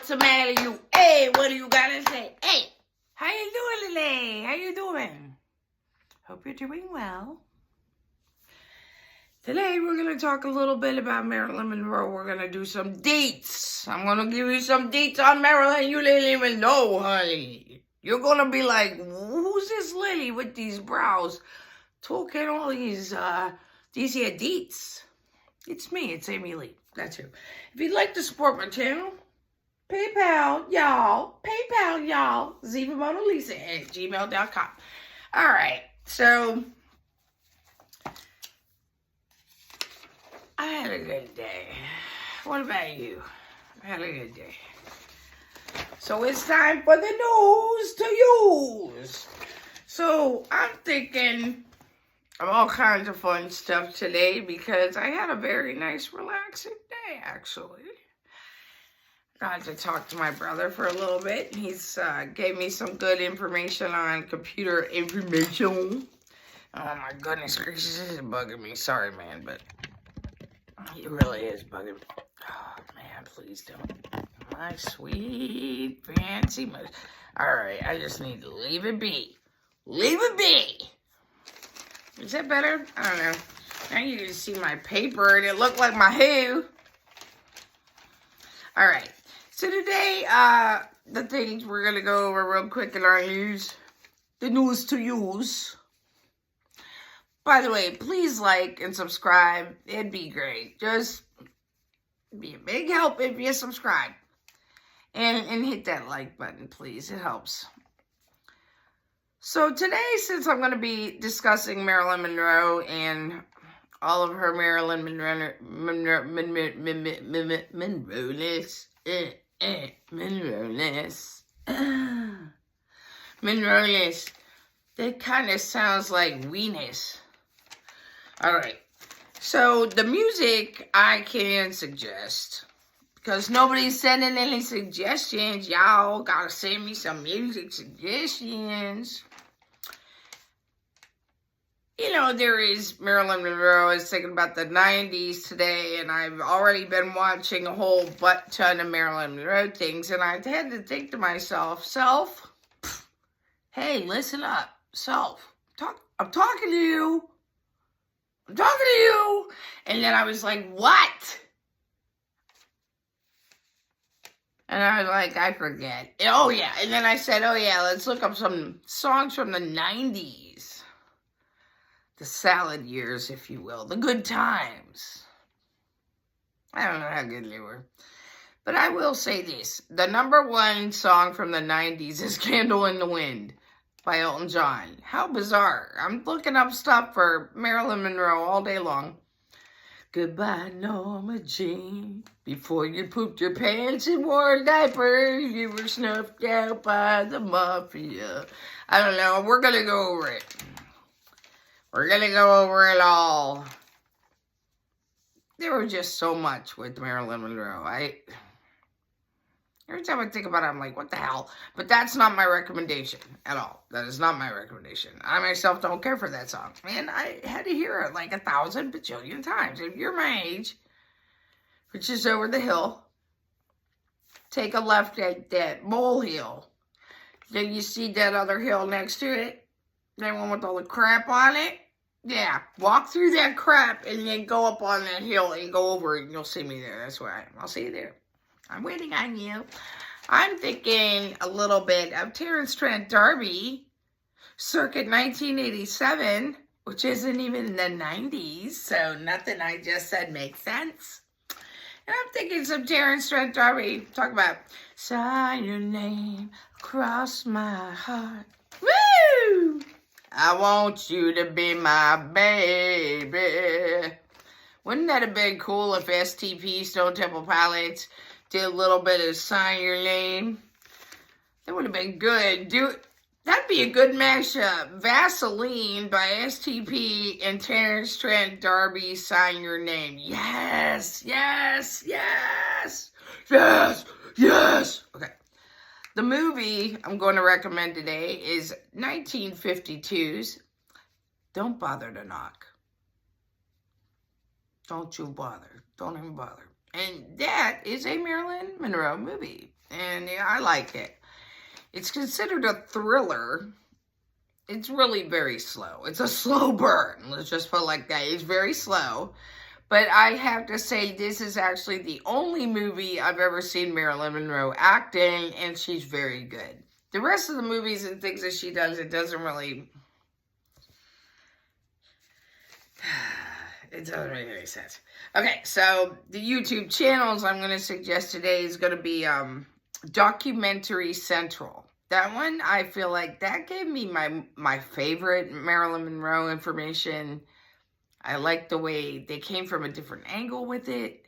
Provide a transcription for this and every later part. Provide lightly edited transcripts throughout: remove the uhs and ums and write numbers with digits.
what's the matter, you? Hey, what do you gotta say? Hey, how you doing today? How you doing? Hope you're doing well. Today, we're going to talk a little bit about Marilyn Monroe. We're going to do some deets. I'm going to give you some deets on Marilyn you didn't even know, honey. You're going to be like, who's this lady with these brows talking all these here deets? It's me. It's Amy Lee. That's who. If you'd like to support my channel, PayPal, y'all. ZivaMonaLisa@gmail.com. All right. So, I had a good day. What about you? I had a good day. So it's time for the news to use. So I'm thinking of all kinds of fun stuff today because I had a very nice, relaxing day, actually. Got to talk to my brother for a little bit. He's gave me some good information on computer information. Oh my goodness gracious, this is bugging me. Sorry, man, but it really is bugging me. Oh, man, please don't. My sweet, fancy moose. Alright, I just need to leave it be. Leave it be! Is that better? I don't know. Now you can see my paper and it looked like my who. Alright, so today, the things we're going to go over real quick in our news. The news to use. By the way, please like and subscribe. It'd be great. Just be a big help if you subscribe. And hit that like button, please. It helps. So today, since I'm going to be discussing Marilyn Monroe and all of her Marilyn Monroe-ness, Monroe-ness, that kind of sounds like weeness. Alright, so the music I can suggest, because nobody's sending any suggestions. Y'all gotta send me some music suggestions. You know, there is Marilyn Monroe. I was thinking about the 90s today, and I've already been watching a whole butt ton of Marilyn Monroe things, and I had to think to myself, self, hey, listen up, self, I'm talking to you. I'm talking to you. And then I was like, what? And I was like, I forget. Oh, yeah. And then I said, oh, yeah, let's look up some songs from the 90s. The salad years, if you will. The good times. I don't know how good they were. But I will say this. The #1 song from the 90s is Candle in the Wind by Elton John. How bizarre. I'm looking up stuff for Marilyn Monroe all day long. Goodbye, Norma Jean. Before you pooped your pants and wore a diaper, you were snuffed out by the mafia. I don't know. We're going to go over it. We're going to go over it all. There was just so much with Marilyn Monroe. Every time I think about it, I'm like, what the hell? But that's not my recommendation at all. That is not my recommendation. I myself don't care for that song. And I had to hear it like 1,000 bajillion times. If you're my age, which is over the hill, take a left at that molehill. Then you see that other hill next to it. That one with all the crap on it. Yeah, walk through that crap and then go up on that hill and go over it and you'll see me there. That's where I am. I'll see you there. I'm waiting on you. I'm thinking a little bit of Terence Trent D'Arby, circa 1987, which isn't even in the 90s, so nothing I just said makes sense. And I'm thinking some Terence Trent D'Arby. Talk about, sign your name across my heart. Woo! I want you to be my baby. Wouldn't that have been cool if STP, Stone Temple Pilots, did a little bit of Sign Your Name? That would have been good. That'd be a good mashup. Vaseline by STP and Terence Trent D'Arby, Sign Your Name. Yes, yes, yes, yes, yes. Okay. The movie I'm going to recommend today is 1952's Don't Bother to Knock. Don't you bother. Don't even bother. And that is a Marilyn Monroe movie. And yeah, I like it. It's considered a thriller. It's really very slow. It's a slow burn. Let's just put it like that. It's very slow. But I have to say, this is actually the only movie I've ever seen Marilyn Monroe act in, and she's very good. The rest of the movies and things that she does, it doesn't really make any sense. Okay, so the YouTube channels I'm going to suggest today is going to be Documentary Central. That one, I feel like that gave me my favorite Marilyn Monroe information. I like the way they came from a different angle with it.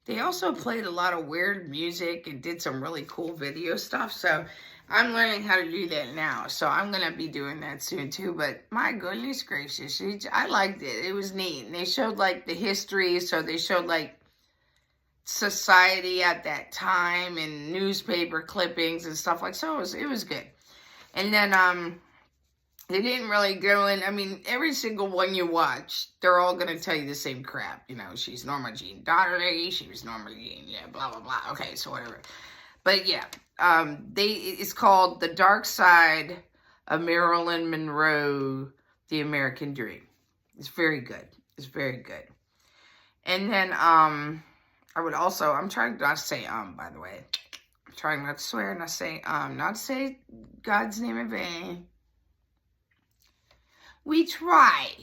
They also played a lot of weird music and did some really cool video stuff. So I'm learning how to do that now. So I'm going to be doing that soon too. But my goodness gracious, I liked it. It was neat. And they showed like the history. So they showed like society at that time and newspaper clippings and stuff like so. It was good. And then they didn't really go in. I mean, every single one you watch, they're all going to tell you the same crap. You know, she's Norma Jean daughter. She was Norma Jean. Yeah, blah, blah, blah. Okay, so whatever. But yeah, it's called The Dark Side of Marilyn Monroe, The American Dream. It's very good. It's very good. And then, I'm trying not to say, by the way. I'm trying not to swear, not to say God's name in vain. We try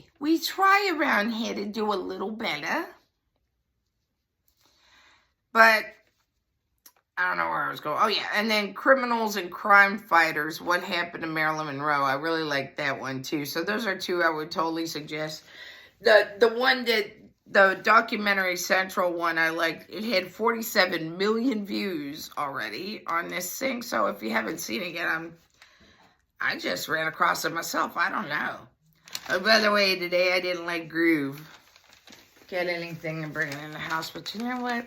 around here to do a little better. But I don't know where I was going. Oh, yeah. And then Criminals and Crime Fighters, What Happened to Marilyn Monroe. I really like that one, too. So those are two I would totally suggest. The Documentary Central one I liked, it had 47 million views already on this thing. So if you haven't seen it yet, I just ran across it myself. I don't know. Oh, by the way, today I didn't like Groove. Get anything and bring it in the house. But you know what?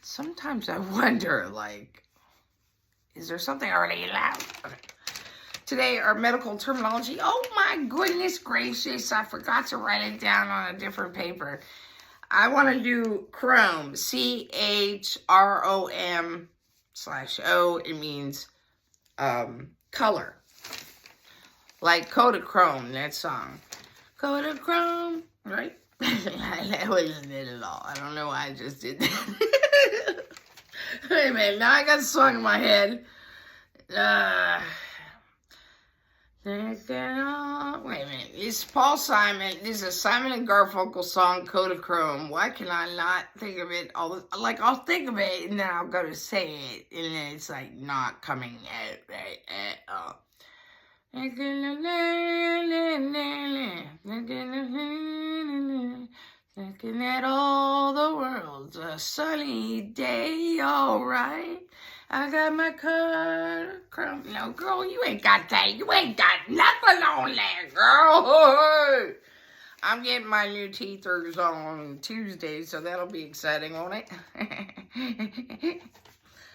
Sometimes I wonder, like, is there something already allowed? Okay. Today, our medical terminology. Oh, my goodness gracious. I forgot to write it down on a different paper. I want to do chrom. CHROM/O. It means color. Like Kodachrome, that song. Kodachrome, right? That wasn't it at all. I don't know why I just did that. Wait a minute, now I got a song in my head. Wait a minute. It's Paul Simon. This is a Simon and Garfunkel song, Kodachrome. Why can I not think of it? I'll think of it, and then I'll go to say it, and then it's like not coming out right at all. Looking at all the world's a sunny day, alright. I got my chrome. No, girl, you ain't got that. You ain't got nothing on that, girl. I'm getting my new teethers on Tuesday, so that'll be exciting, won't it?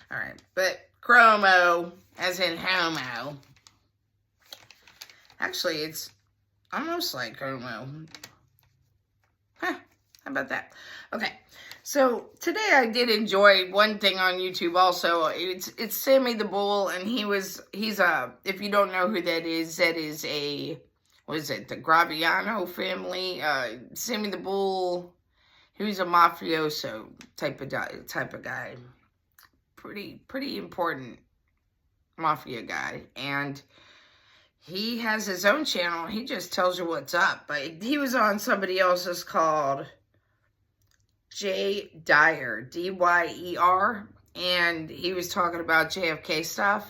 Alright, but chromo, as in homo. Actually, it's almost like chromo. Huh, how about that? Okay, so today I did enjoy one thing on YouTube also. It's Sammy the Bull, and he's if you don't know who that is a, what is it, the Graviano family. Sammy the Bull, he was a mafioso type of guy. Pretty important mafia guy, and he has his own channel. He just tells you what's up. But he was on somebody else's called Jay Dyer, D-Y-E-R. And he was talking about JFK stuff.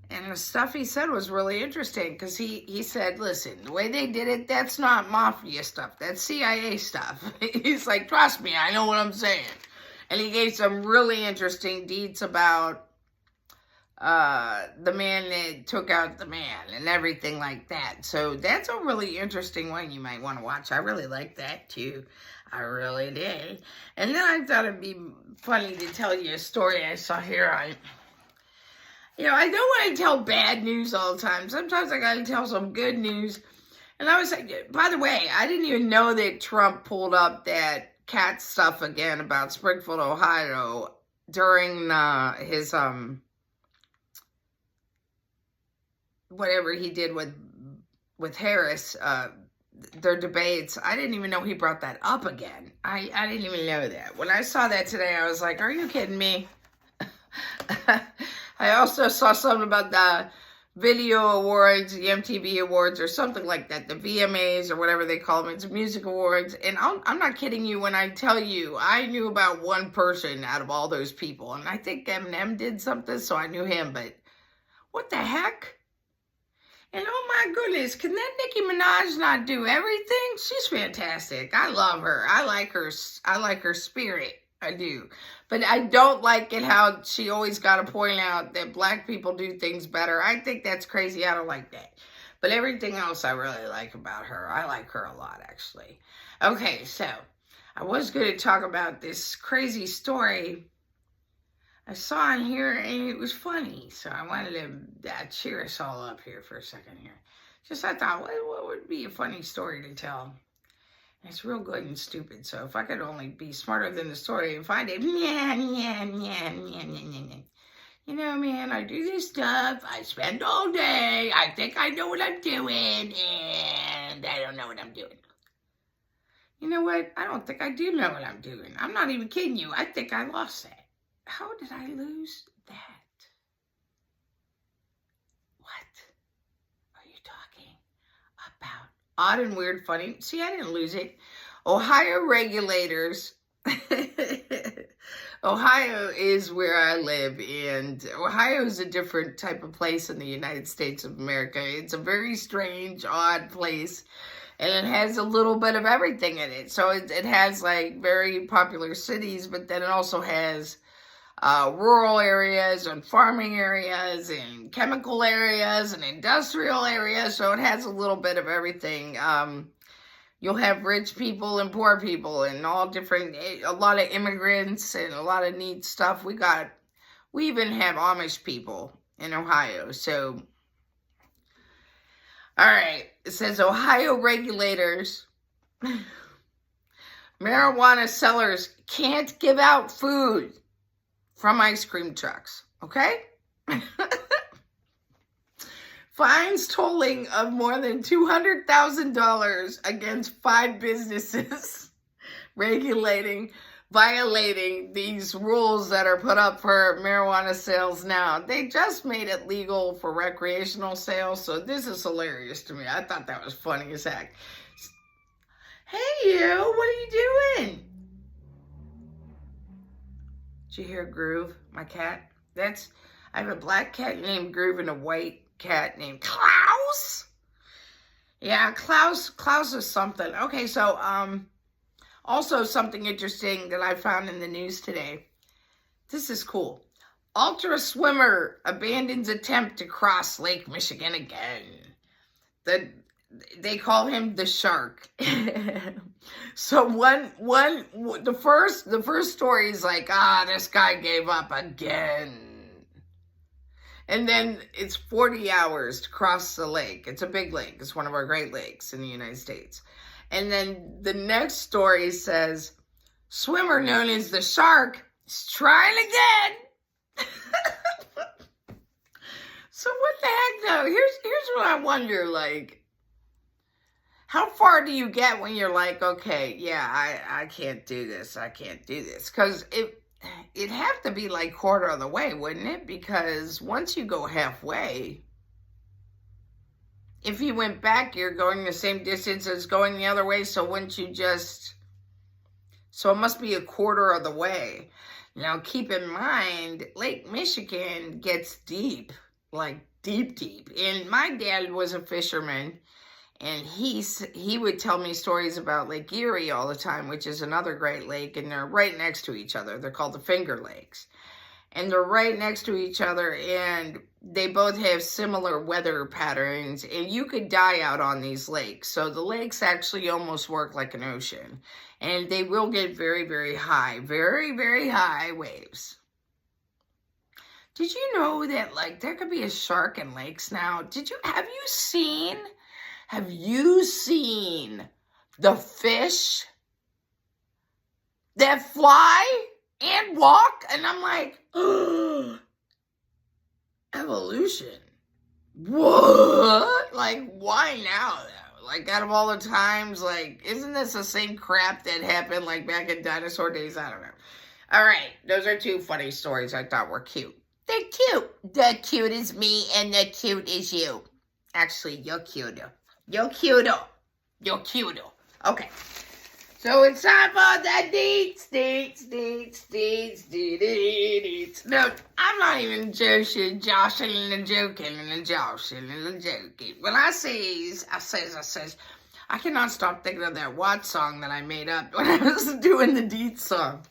And the stuff he said was really interesting. Because he said, listen, the way they did it, that's not mafia stuff. That's CIA stuff. He's like, trust me, I know what I'm saying. And he gave some really interesting deets about the man that took out the man and everything like that. So that's a really interesting one you might want to watch. I really like that too. I really did. And then I thought it'd be funny to tell you a story I saw here. I don't want to tell bad news all the time. Sometimes I gotta tell some good news. And I was like, by the way, I didn't even know that Trump pulled up that cat stuff again about Springfield, Ohio. during his whatever he did with Harris, their debates. I didn't even know he brought that up again. I didn't even know that. When I saw that today, I was like, are you kidding me? I also saw something about the Video Awards, the MTV Awards, or something like that, the VMAs, or whatever they call them. It's music awards. And I'm not kidding you when I tell you I knew about one person out of all those people. And I think Eminem did something, so I knew him. But what the heck? And oh my goodness, can that Nicki Minaj not do everything? She's fantastic. I love her. I like her spirit. I do. But I don't like it how she always got to point out that black people do things better. I think that's crazy. I don't like that. But everything else I really like about her. I like her a lot, actually. Okay, so I was going to talk about this crazy story I saw in here, and it was funny. So I wanted to cheer us all up here for a second here. Just I thought, what would be a funny story to tell? It's real good and stupid, so if I could only be smarter than the story and find it, you know, man, I do this stuff, I spend all day, I think I know what I'm doing, and I don't know what I'm doing. You know what? I don't think I do know what I'm doing. I'm not even kidding you. I think I lost that. How did I lose that? What are you talking about? Odd and weird, funny. See, I didn't lose it. Ohio regulators. Ohio is where I live, and Ohio is a different type of place in the United States of America. It's a very strange, odd place, and it has a little bit of everything in it. So it has like very popular cities, but then it also has rural areas and farming areas and chemical areas and industrial areas. So it has a little bit of everything. You'll have rich people and poor people and all different, a lot of immigrants and a lot of neat stuff. We even have Amish people in Ohio. So, all right. It says Ohio regulators, marijuana sellers can't give out food from ice cream trucks, okay? Fines totaling of more than $200,000 against 5 businesses violating these rules that are put up for marijuana sales now. They just made it legal for recreational sales, so this is hilarious to me. I thought that was funny as heck. Hey, you, what are you doing? Did you hear Groove, my cat? I have a black cat named Groove and a white cat named Klaus. Yeah, Klaus is something. Okay, so also something interesting that I found in the news today. This is cool. Ultra swimmer abandons attempt to cross Lake Michigan again. They call him the shark. So the first story is like, this guy gave up again. And then it's 40 hours to cross the lake. It's a big lake. It's one of our Great Lakes in the United States. And then the next story says, swimmer known as the shark is trying again. So what the heck though? Here's what I wonder, like, how far do you get when you're like, okay, yeah, I can't do this. I can't do this. Because it'd have to be like quarter of the way, wouldn't it? Because once you go halfway, if you went back, you're going the same distance as going the other way. So wouldn't you so it must be a quarter of the way. Now, keep in mind, Lake Michigan gets deep, like deep, deep. And my dad was a fisherman. And he would tell me stories about Lake Erie all the time, which is another Great Lake, and they're right next to each other. They're called the Finger Lakes. And they're right next to each other, and they both have similar weather patterns, and you could die out on these lakes. So the lakes actually almost work like an ocean, and they will get very, very high, very, very high waves. Did you know that, like, there could be a shark in lakes now? Have you seen the fish that fly and walk. And I'm like, evolution. What? Like, why now, though? Like, out of all the times, like, isn't this the same crap that happened, like, back in dinosaur days? I don't know. All right, those are 2 funny stories I thought were cute. They're cute. The cute is me, and the cute is you. Actually, you're cuter. You're cuter. You're cuter. Okay. So it's time for the Deets. No, I'm not even joking. When I says, I cannot stop thinking of that Watts song that I made up when I was doing the Deets song.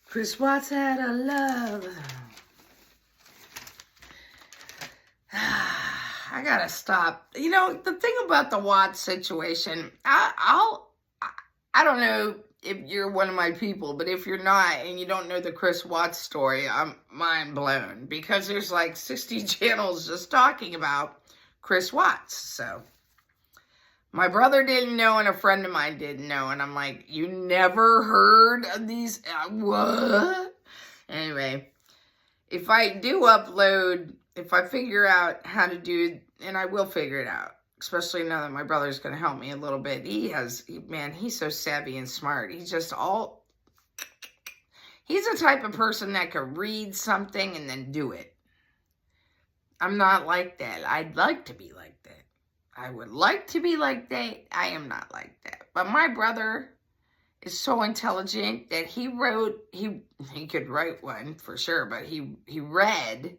Chris Watts had a love. I gotta stop. You know, the thing about the Watts situation, I don't know if you're one of my people, but if you're not and you don't know the Chris Watts story, I'm mind blown, because there's like 60 channels just talking about Chris Watts. So my brother didn't know and a friend of mine didn't know, and I'm like, you never heard of these? What? Anyway, if I do upload, if I figure out how to do, and I will figure it out, especially now that my brother's going to help me a little bit. Man, he's so savvy and smart. He's the type of person that can read something and then do it. I'm not like that. I'd like to be like that. I would like to be like that. I am not like that. But my brother is so intelligent that he could write one for sure, but he read,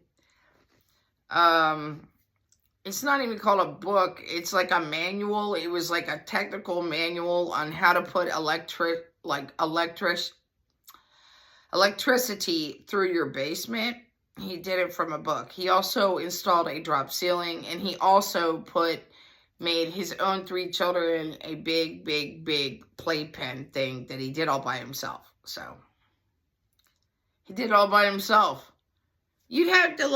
it's not even called a book. It's like a manual. It was like a technical manual on how to put electricity through your basement. He did it from a book. He also installed a drop ceiling, and he also made his own 3 children a big playpen thing that he did all by himself. So he did it all by himself. You'd have to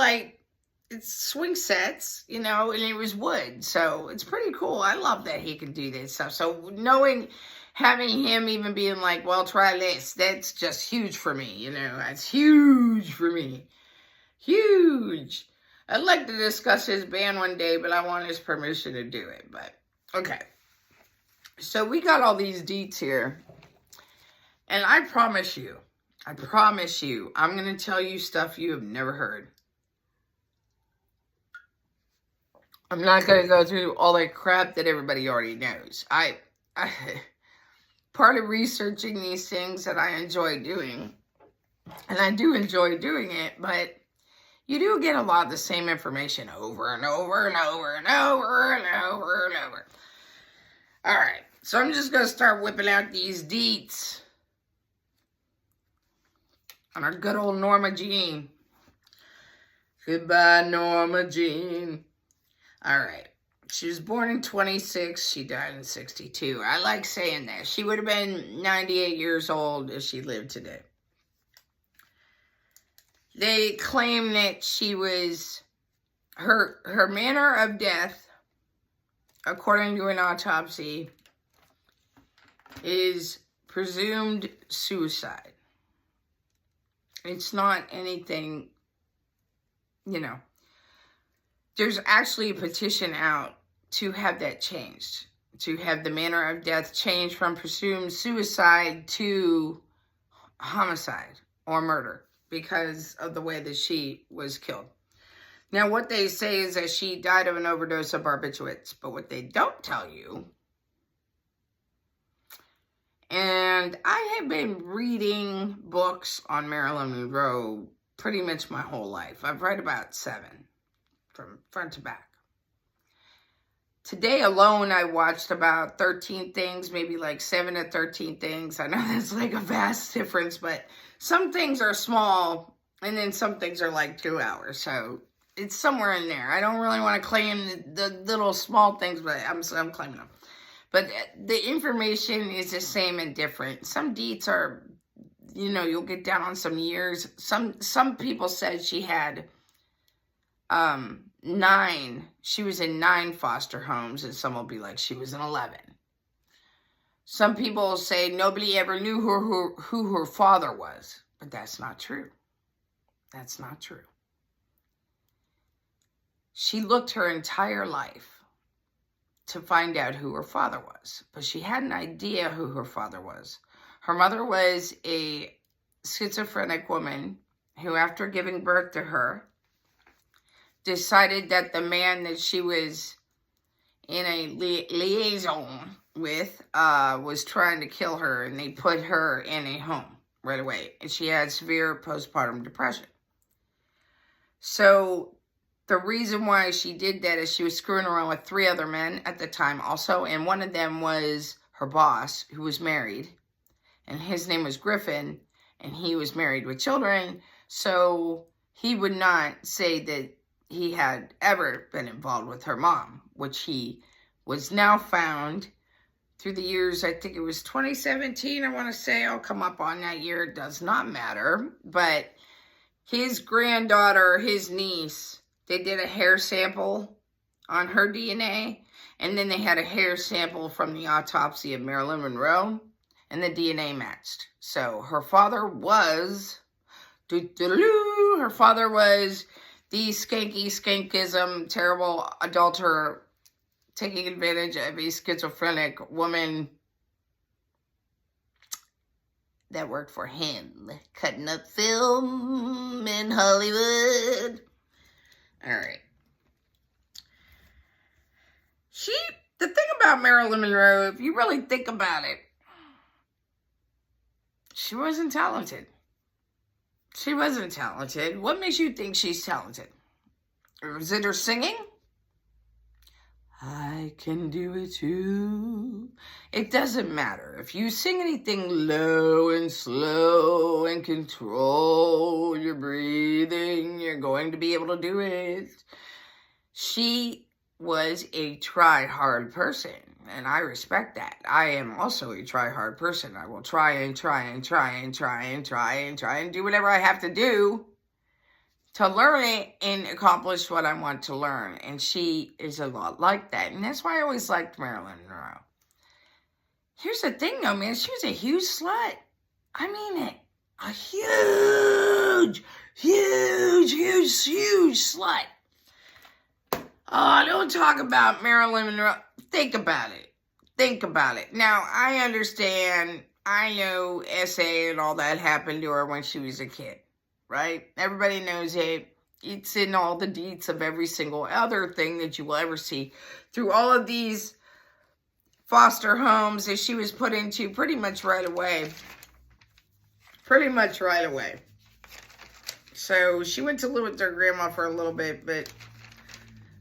it's swing sets, you know, and it was wood. So it's pretty cool. I love that he can do this stuff. So having him even being like, well, try this, that's just huge for me, you know. That's huge for me. Huge. I'd like to discuss his band one day, but I want his permission to do it. But, okay. So we got all these deets here. And I promise you, I'm going to tell you stuff you have never heard. I'm not going to go through all that crap that everybody already knows. Part of researching these things that I enjoy doing, and I do enjoy doing it, but you do get a lot of the same information over and over and over and over and over and over. All right, so I'm just going to start whipping out these deets on our good old Norma Jean. Goodbye, Norma Jean. All right. She was born in 26. She died in 62. I like saying that. She would have been 98 years old if she lived today. They claim that she was, her manner of death, according to an autopsy, is presumed suicide. It's not anything, you know. There's actually a petition out to have that changed, to have the manner of death changed from presumed suicide to homicide or murder because of the way that she was killed. Now, what they say is that she died of an overdose of barbiturates, but what they don't tell you, and I have been reading books on Marilyn Monroe pretty much my whole life. I've read about 7. From front to back. Today alone, I watched about 13 things, maybe like 7 to 13 things. I know that's like a vast difference, but some things are small, and then some things are like 2 hours. So it's somewhere in there. I don't really want to claim the little small things, but I'm claiming them. But the information is the same and different. Some deets are, you know, you'll get down on some years. Some people said she had 9, she was in 9 foster homes, and some will be like she was in 11. Some people say nobody ever knew who her father was, but that's not true. That's not true. She looked her entire life to find out who her father was, but she had an idea who her father was. Her mother was a schizophrenic woman who, after giving birth to her, decided that the man that she was in a liaison with was trying to kill her, and they put her in a home right away, and she had severe postpartum depression. So the reason why she did that is she was screwing around with 3 other men at the time also, and one of them was her boss, who was married, and his name was Griffin, and he was married with children, so he would not say that he had ever been involved with her mom, which he was now found through the years. I think it was 2017, I want to say. I'll come up on that year. It does not matter. But his granddaughter, his niece, they did a hair sample on her DNA, and then they had a hair sample from the autopsy of Marilyn Monroe, and the DNA matched. So her father was, her father was the skanky, skankism, terrible adulterer, taking advantage of a schizophrenic woman that worked for him, cutting up film in Hollywood. All right. The thing about Marilyn Monroe, if you really think about it, she wasn't talented. She wasn't talented. What makes you think she's talented? Or is it her singing? I can do it too. It doesn't matter. If you sing anything low and slow and control your breathing, you're going to be able to do it. She was a try-hard person, and I respect that. I am also a try-hard person. I will try and try and try and try and try and try and do whatever I have to do to learn it and accomplish what I want to learn. And she is a lot like that. And that's why I always liked Marilyn Monroe. Here's the thing, though, man. She was a huge slut. I mean it. A huge slut. Oh, don't talk about Marilyn Monroe. Think about it. Think about it. Now, I understand. I know SA and all that happened to her when she was a kid. Right? Everybody knows it. It's in all the deets of every single other thing that you will ever see. Through all of these foster homes that she was put into pretty much right away. Pretty much right away. So she went to live with her grandma for a little bit, but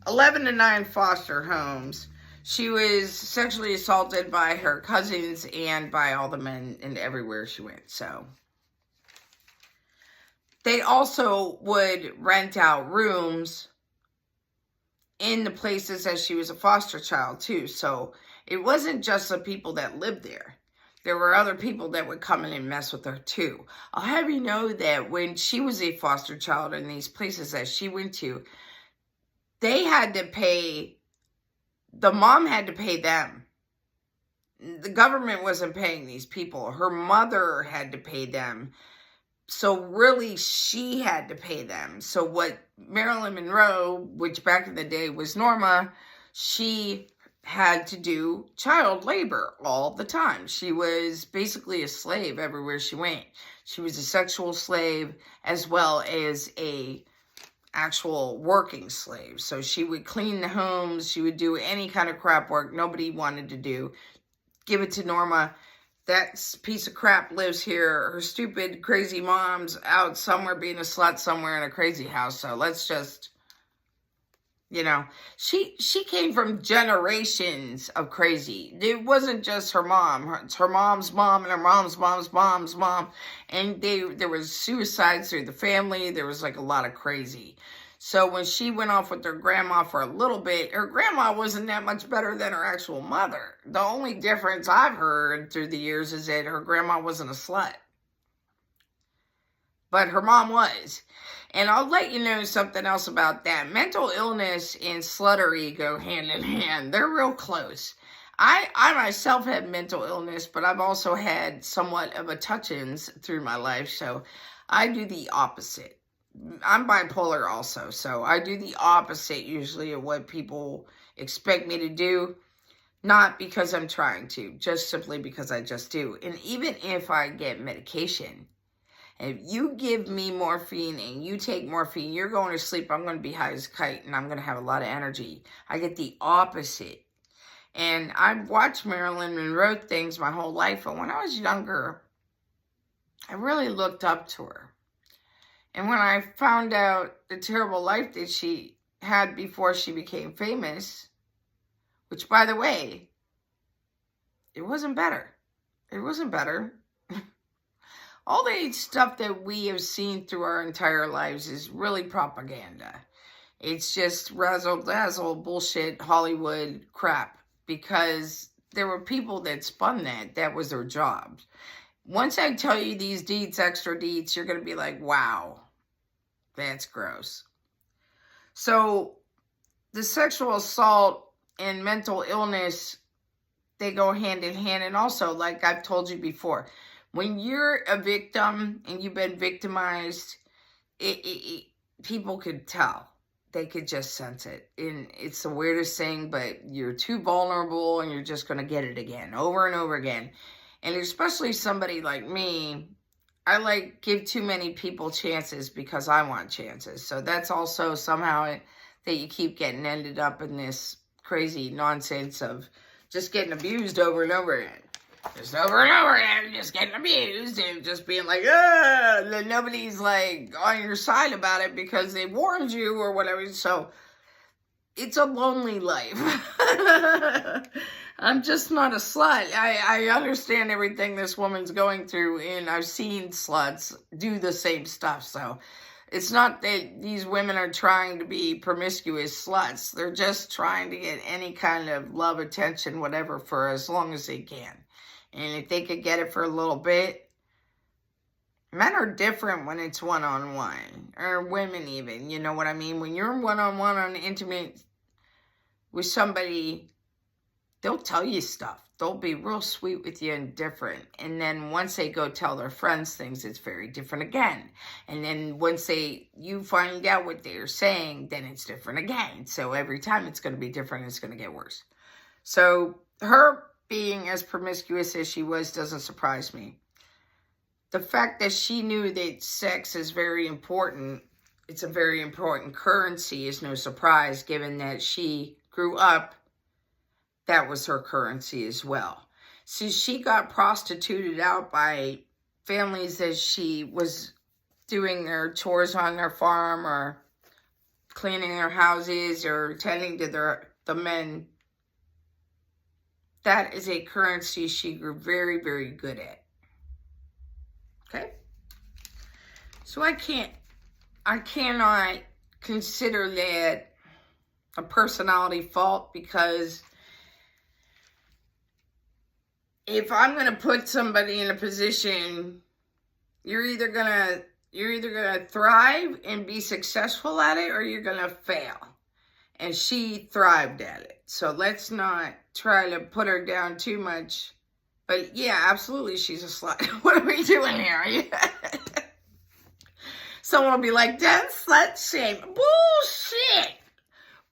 11 to 9 foster homes. She was sexually assaulted by her cousins and by all the men and everywhere she went. So they also would rent out rooms in the places as she was a foster child too. So it wasn't just the people that lived there. There were other people that would come in and mess with her too. I'll have you know that when she was a foster child in these places that she went to, they had to pay, the mom had to pay them. The government wasn't paying these people. Her mother had to pay them. So really, she had to pay them. So what Marilyn Monroe, which back in the day was Norma, she had to do child labor all the time. She was basically a slave everywhere she went. She was a sexual slave as well as a actual working slave. So she would clean the homes. She would do any kind of crap work nobody wanted to do. Give it to Norma. That piece of crap lives here. Her stupid, crazy mom's out somewhere being a slut somewhere in a crazy house. So let's just, you know, she came from generations of crazy. It wasn't just her mom. It's her mom's mom and her mom's mom's mom. And there was suicides through the family. There was like a lot of crazy. So when she went off with her grandma for a little bit, her grandma wasn't that much better than her actual mother. The only difference I've heard through the years is that her grandma wasn't a slut. But her mom was. And I'll let you know something else about that. Mental illness and sluttery go hand in hand. They're real close. I myself have mental illness, but I've also had somewhat of a touch-ins through my life, so I do the opposite. I'm bipolar also, so I do the opposite usually of what people expect me to do, not because I'm trying to, just simply because I just do. And even if I get medication, if you give me morphine and you take morphine, you're going to sleep, I'm going to be high as a kite, and I'm going to have a lot of energy. I get the opposite. And I've watched Marilyn Monroe things my whole life, but when I was younger, I really looked up to her. And when I found out the terrible life that she had before she became famous, which, by the way, it wasn't better. It wasn't better. All the stuff that we have seen through our entire lives is really propaganda. It's just razzle-dazzle bullshit Hollywood crap, because there were people that spun that. That was their job. Once I tell you these deets, extra deets, you're going to be like, wow, that's gross. So the sexual assault and mental illness, they go hand in hand. And also, like I've told you before, when you're a victim and you've been victimized, people could tell. They could just sense it. And it's the weirdest thing, but you're too vulnerable and you're just going to get it again, over and over again. And especially somebody like me, I give too many people chances because I want chances. So that's also somehow that you keep getting ended up in this crazy nonsense of just getting abused over and over again. Just over and over again, just getting abused and just being like, ugh, and nobody's on your side about it because they warned you or whatever. So it's a lonely life. I'm just not a slut. I understand everything this woman's going through, and I've seen sluts do the same stuff. So it's not that these women are trying to be promiscuous sluts. They're just trying to get any kind of love, attention, whatever, for as long as they can. And if they could get it for a little bit, men are different when it's one-on-one, or women even, you know what I mean? When you're one-on-one on intimate with somebody, they'll tell you stuff. They'll be real sweet with you and different. And then once they go tell their friends things, it's very different again. And then once you find out what they're saying, then it's different again. So every time it's going to be different, it's going to get worse. So her being as promiscuous as she was doesn't surprise me. The fact that she knew that sex is very important, it's a very important currency, is no surprise, given that she grew up, that was her currency as well. So she got prostituted out by families as she was doing their chores on their farm or cleaning their houses or tending to the men. That is a currency she grew very, very good at. Okay? So I cannot consider that a personality fault, because if I'm going to put somebody in a position, you're either going to thrive and be successful at it, or you're going to fail. And she thrived at it. So let's not try to put her down too much. But yeah, absolutely, she's a slut. What are we doing here? Someone will be like, that's slut shame. Bullshit.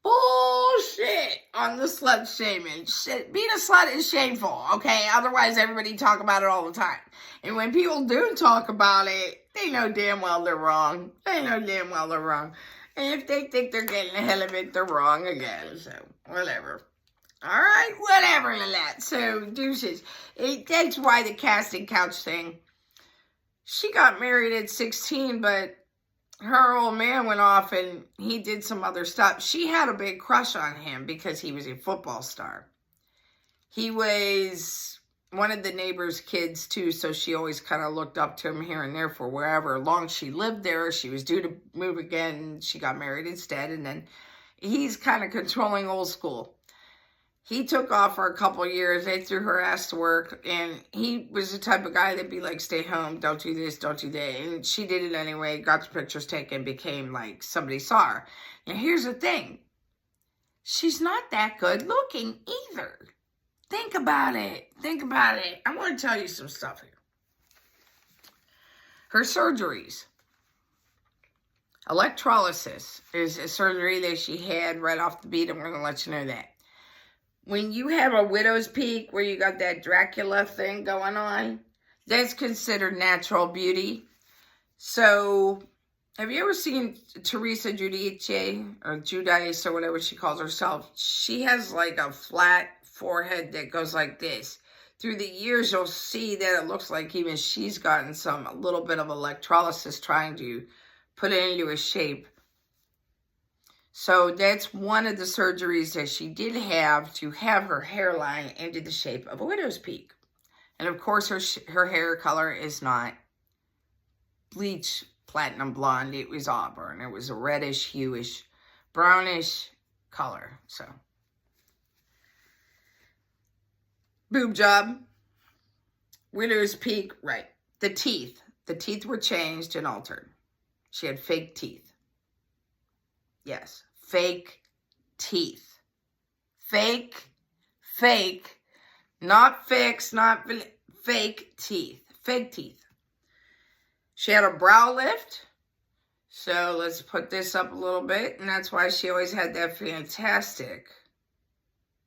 Bullshit on the slut shaming. Shit. Being a slut is shameful, okay? Otherwise, everybody talk about it all the time. And when people do talk about it, they know damn well they're wrong. They know damn well they're wrong. And if they think they're getting ahead of it, they're wrong again. So, whatever. Alright, whatever to that. So, deuces. That's why the casting couch thing. She got married at 16, but her old man went off and he did some other stuff. She had a big crush on him because he was a football star. He was one of the neighbor's kids too, so she always kind of looked up to him here and there for wherever long she lived there. She was due to move again. She got married instead, and then he's kind of controlling, old school. He took off for a couple of years. They threw her ass to work, and he was the type of guy that'd be like, stay home, don't do this, don't do that. And she did it anyway, got the pictures taken, became like somebody saw her. And here's the thing. She's not that good looking either. Think about it. Think about it. I want to tell you some stuff here. Her surgeries. Electrolysis is a surgery that she had right off the beat. I'm going to let you know that. When you have a widow's peak where you got that Dracula thing going on, that's considered natural beauty. So, have you ever seen Teresa Giudice, or Giudice, or whatever she calls herself? She has like a flat forehead that goes like this. Through the years, you'll see that it looks like even she's gotten a little bit of electrolysis trying to put it into a shape. So that's one of the surgeries that she did have, to have her hairline into the shape of a widow's peak. And of course, her hair color is not bleach platinum blonde. It was auburn. It was a reddish, hueish, brownish color. So, boob job, widow's peak, right. The teeth were changed and altered. She had fake teeth. Yes, fake teeth. Fake, not fixed, not fake teeth. Fake teeth. She had a brow lift. So let's put this up a little bit. And that's why she always had that fantastic.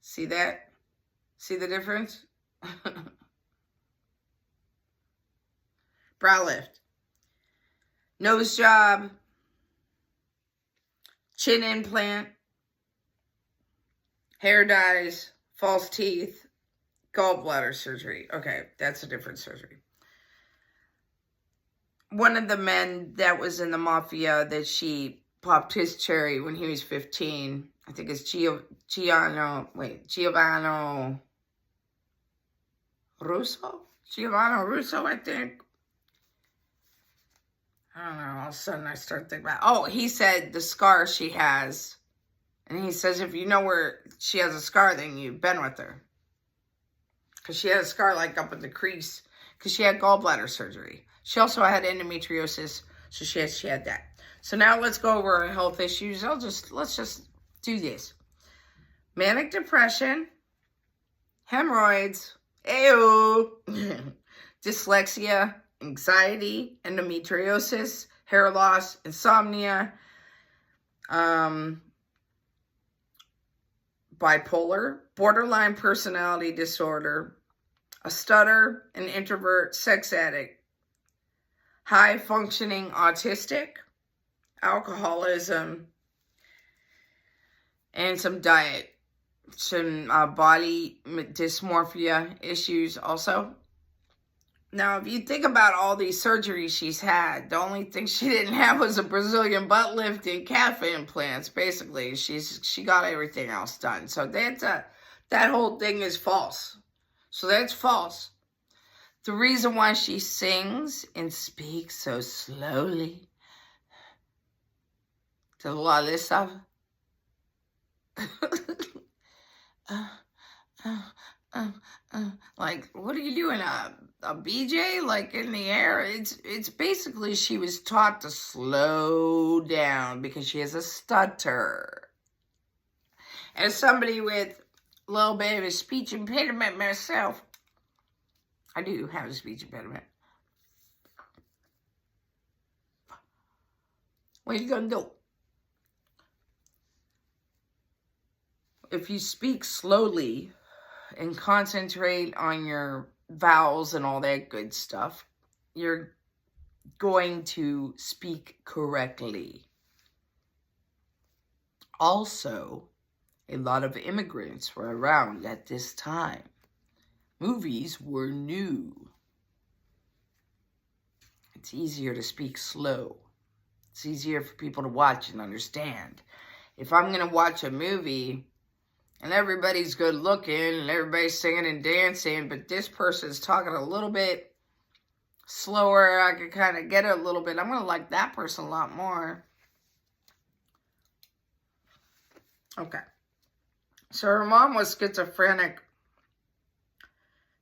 See that? See the difference? Brow lift. Nose job. Chin implant, hair dyes, false teeth, gallbladder surgery. Okay, that's a different surgery. One of the men that was in the mafia that she popped his cherry when he was 15, I think it's Giovanni Russo? Giovanni Russo, I think. I don't know, all of a sudden I start thinking about, oh, he said the scar she has. And he says if you know where she has a scar, then you've been with her. Because she had a scar like up in the crease. Because she had gallbladder surgery. She also had endometriosis, so she had that. So now let's go over her health issues. Let's just do this. Manic depression, hemorrhoids, dyslexia, anxiety, endometriosis, hair loss, insomnia, bipolar, borderline personality disorder, a stutter, an introvert, sex addict, high functioning autistic, alcoholism, and some body dysmorphia issues also. Now, if you think about all these surgeries she's had, the only thing she didn't have was a Brazilian butt lift and calf implants. Basically, she got everything else done. So that whole thing is false. So that's false. The reason why she sings and speaks so slowly, to a lot of this stuff. Like, what are you doing? A BJ, like in the air? It's basically she was taught to slow down because she has a stutter. As somebody with a little bit of a speech impediment myself, I do have a speech impediment. What are you gonna do? If you speak slowly and concentrate on your vowels and all that good stuff, you're going to speak correctly. Also, a lot of immigrants were around at this time. Movies were new. It's easier to speak slow. It's easier for people to watch and understand. If I'm going to watch a movie and everybody's good looking and everybody's singing and dancing, but this person's talking a little bit slower, I can kind of get it a little bit, I'm going to like that person a lot more. Okay. So her mom was schizophrenic.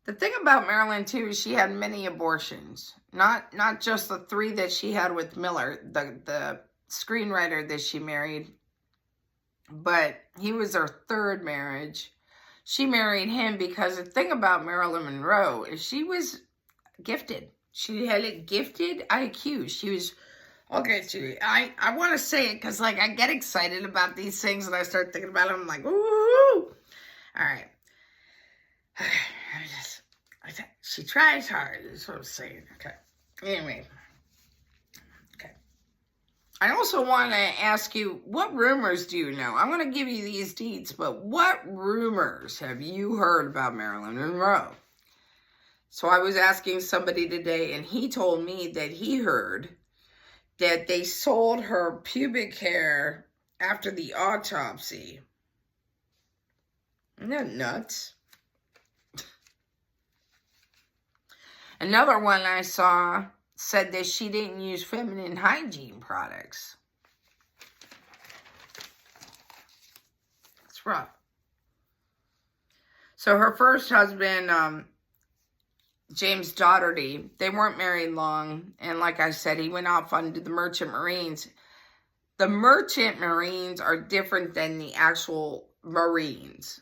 The thing about Marilyn, too, is she had many abortions. Not just the 3 that she had with Miller, the screenwriter that she married, but he was her 3rd marriage. she married him because the thing about Marilyn Monroe is she was gifted. She had a gifted IQ. She was, okay, I want to say it because, like, I get excited about these things and I start thinking about them. I'm like, ooh. All right. She tries hard, is what I'm saying. Okay. Anyway. Okay. I also want to ask you, what rumors do you know? I'm going to give you these deeds, but what rumors have you heard about Marilyn Monroe? So I was asking somebody today, and he told me that he heard that they sold her pubic hair after the autopsy. Isn't that nuts? Another one I saw said that she didn't use feminine hygiene products. It's rough. So her first husband, James Daugherty, they weren't married long. And like I said, he went off onto the Merchant Marines. The Merchant Marines are different than the actual Marines.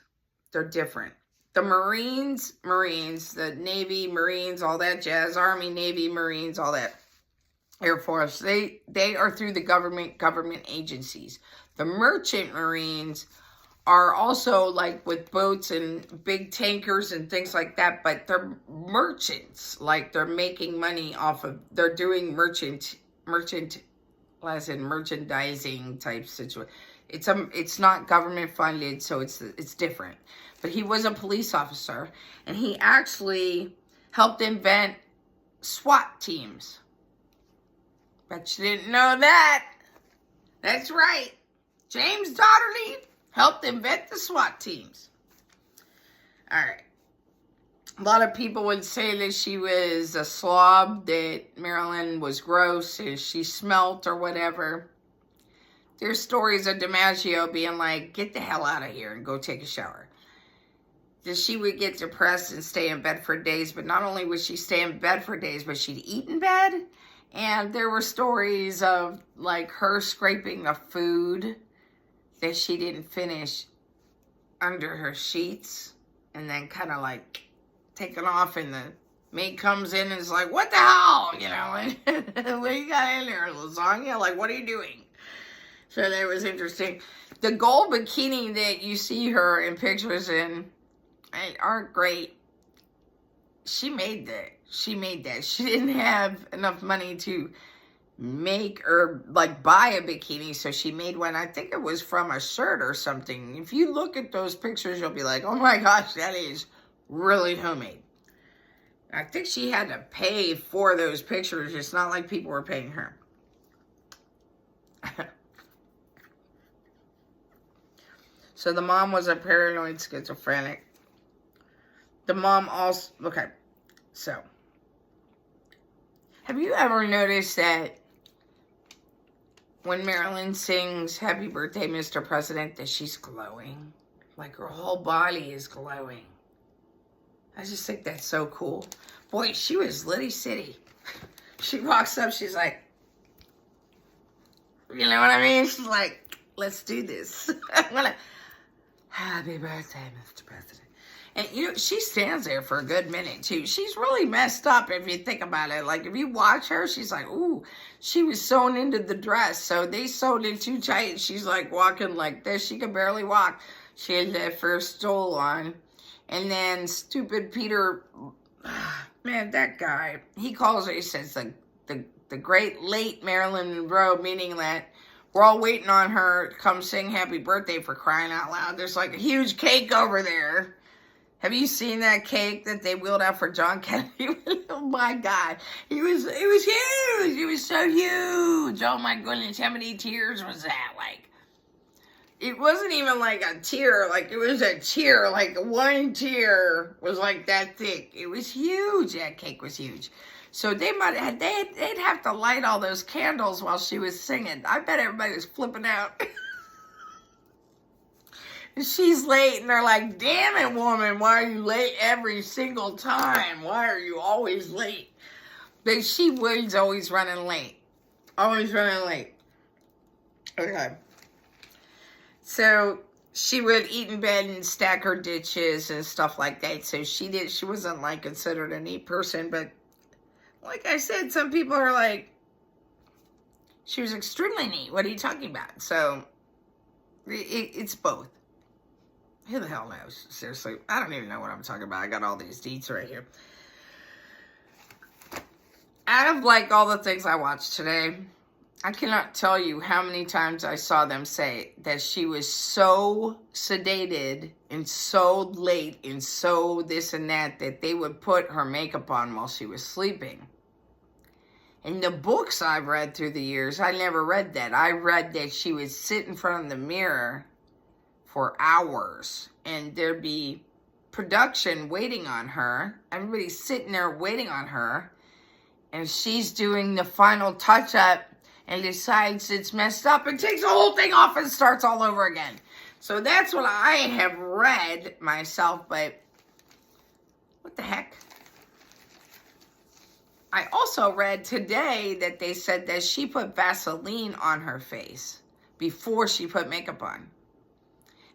They're different. The Marines, the Navy, Marines, all that jazz, Army, Navy, Marines, all that, Air Force, they are through the government agencies. The Merchant Marines are also like with boats and big tankers and things like that, but they're merchants. Like they're making money off of, they're doing merchandising type situation. It's not government funded, so it's different. But he was a police officer, and he actually helped invent SWAT teams. Bet you didn't know that. That's right. James Daugherty helped invent the SWAT teams. All right. A lot of people would say that she was a slob, that Marilyn was gross, and she smelt or whatever. There's stories of DiMaggio being like, get the hell out of here and go take a shower. That she would get depressed and stay in bed for days, but not only would she stay in bed for days, but she'd eat in bed. And there were stories of like her scraping the food that she didn't finish under her sheets and then kind of like taking off, and the maid comes in and is like, what the hell? You know, what you got in there, lasagna? Like, what are you doing? So that was interesting. The gold bikini that you see her in pictures in aren't great. She made that. She didn't have enough money to make or like buy a bikini, so she made one. I think it was from a shirt or something. If you look at those pictures, you'll be like, oh my gosh, that is really homemade. I think she had to pay for those pictures. It's not like people were paying her. So the mom was a paranoid schizophrenic. The mom also, okay, so have you ever noticed that when Marilyn sings Happy Birthday, Mr. President, that she's glowing? Like her whole body is glowing. I just think that's so cool. Boy, she was Liddy City. She walks up, she's like, you know what I mean? She's like, let's do this. I'm gonna, happy birthday, Mr. President. And, you know, she stands there for a good minute, too. She's really messed up if you think about it. Like, if you watch her, she's like, ooh, she was sewn into the dress. So they sewed it too tight. She's, like, walking like this. She could barely walk. She had that first stole on. And then stupid Peter, man, that guy, he calls her, he says, the great late Marilyn Monroe, meaning that we're all waiting on her to come sing happy birthday, for crying out loud. There's, like, a huge cake over there. Have you seen that cake that they wheeled out for John Kennedy? Oh my God. It was huge. It was so huge. Oh my goodness. How many tiers was that? Like, it wasn't even like a tier. Like, it was a tier. Like, one tier was like that thick. It was huge. That cake was huge. So they'd have to light all those candles while she was singing. I bet everybody was flipping out. She's late, and they're like, damn it, woman, why are you late every single time? Why are you always late? But she was always running late. Always running late. Okay. So, she would eat in bed and stack her dishes and stuff like that. So she wasn't like considered a neat person. But like I said, some people are like, she was extremely neat. What are you talking about? So it's both. Who the hell knows? Seriously, I don't even know what I'm talking about. I got all these deets right here. Out of like all the things I watched today, I cannot tell you how many times I saw them say that she was so sedated and so late and so this and that they would put her makeup on while she was sleeping. In the books I've read through the years, I never read that. I read that she would sit in front of the mirror for hours and there'd be production waiting on her. Everybody's sitting there waiting on her and she's doing the final touch-up and decides it's messed up and takes the whole thing off and starts all over again. So that's what I have read myself, but what the heck? I also read today that they said that she put Vaseline on her face before she put makeup on.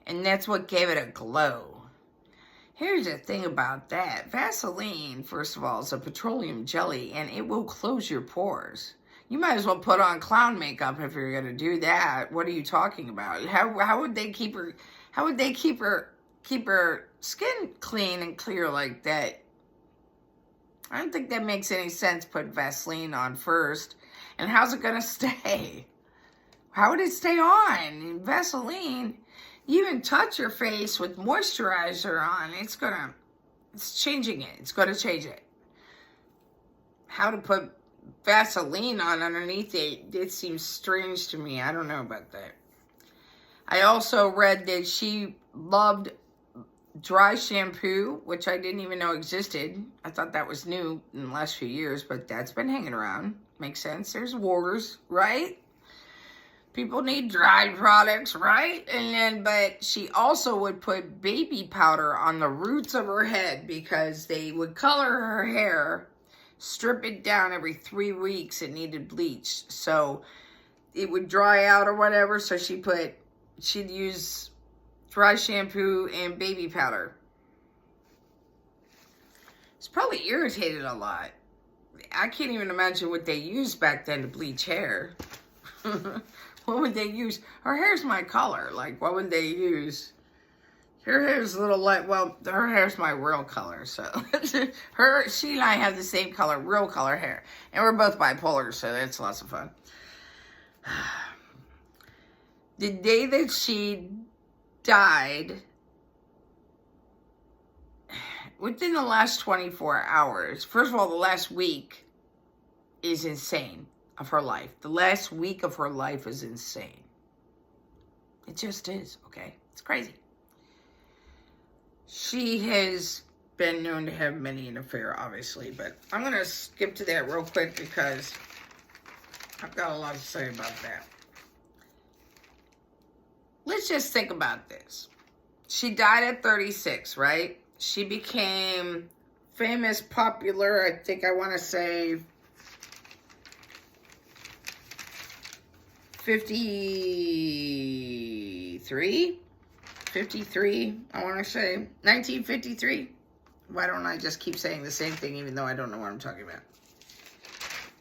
And that's what gave it a glow. Here's the thing about that. Vaseline, first of all, is a petroleum jelly and it will close your pores. You might as well put on clown makeup if you're going to do that. What are you talking about? How would they keep her skin clean and clear like that? I don't think that makes any sense. Put Vaseline on first. And how's it going to stay? How would it stay on? Vaseline, you even touch your face with moisturizer on. It's changing it. It's going to change it. How to put Vaseline on underneath it seems strange to me. I don't know about that. I also read that she loved dry shampoo, which I didn't even know existed. I thought that was new in the last few years, but that's been hanging around. Makes sense. There's wars, right? People need dry products, right? But she also would put baby powder on the roots of her head because they would color her hair, strip it down every 3 weeks. It needed bleach. So it would dry out or whatever. So she'd use dry shampoo and baby powder. It's probably irritated a lot. I can't even imagine what they used back then to bleach hair. What would they use? Her hair's my color. Like, what would they use? Her hair's a little light. Well, her hair's my real color. So, she and I have the same color, real color hair. And we're both bipolar, so that's lots of fun. The day that she died, within the last 24 hours, first of all, the last week is insane of her life. The last week of her life is insane. It just is, okay? It's crazy. She has been known to have many an affair, obviously, but I'm going to skip to that real quick because I've got a lot to say about that. Let's just think about this. She died at 36, right? She became famous, popular, I think I want to say 53, I want to say 1953. Why don't I just keep saying the same thing even though I don't know what I'm talking about?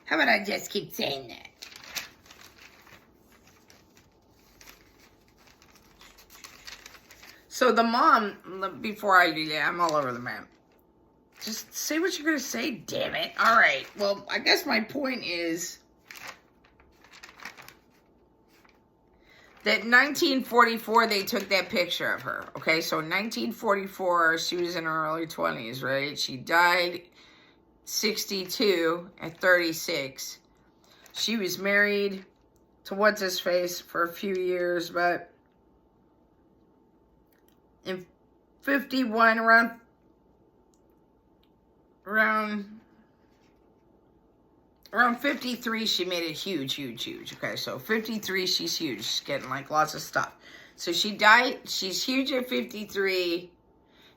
How about I just keep saying that? So the mom, before I do that, I'm all over the map. Just say what you're going to say, damn it. All right, well, I guess my point is that 1944, they took that picture of her, okay? So 1944, she was in her early 20s, right? She died 62 at 36. She was married to what's-his-face for a few years, but in 51, around 53, she made it huge. Okay, so 53, she's huge. She's getting like lots of stuff. So she died, she's huge at 53,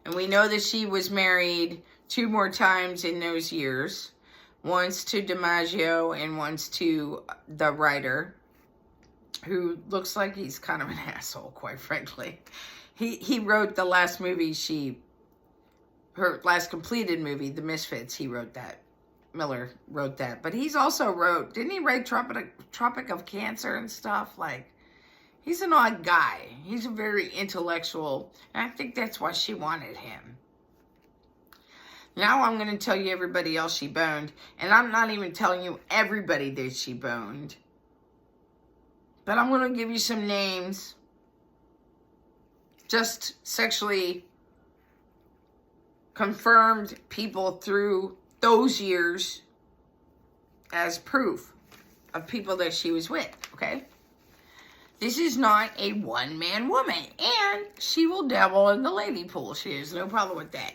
and we know that she was married 2 more times in those years. Once to DiMaggio and once to the writer. who looks like he's kind of an asshole, quite frankly. He wrote the last movie her last completed movie, The Misfits. He wrote that. Miller wrote that. But he's also didn't he write Tropic of Cancer and stuff? Like, he's an odd guy. He's a very intellectual, and I think that's why she wanted him. Now I'm going to tell you everybody else she boned, and I'm not even telling you everybody that she boned. But I'm going to give you some names. Just sexually confirmed people through those years as proof of people that she was with, okay? This is not a one-man woman, and she will dabble in the lady pool. She has no problem with that.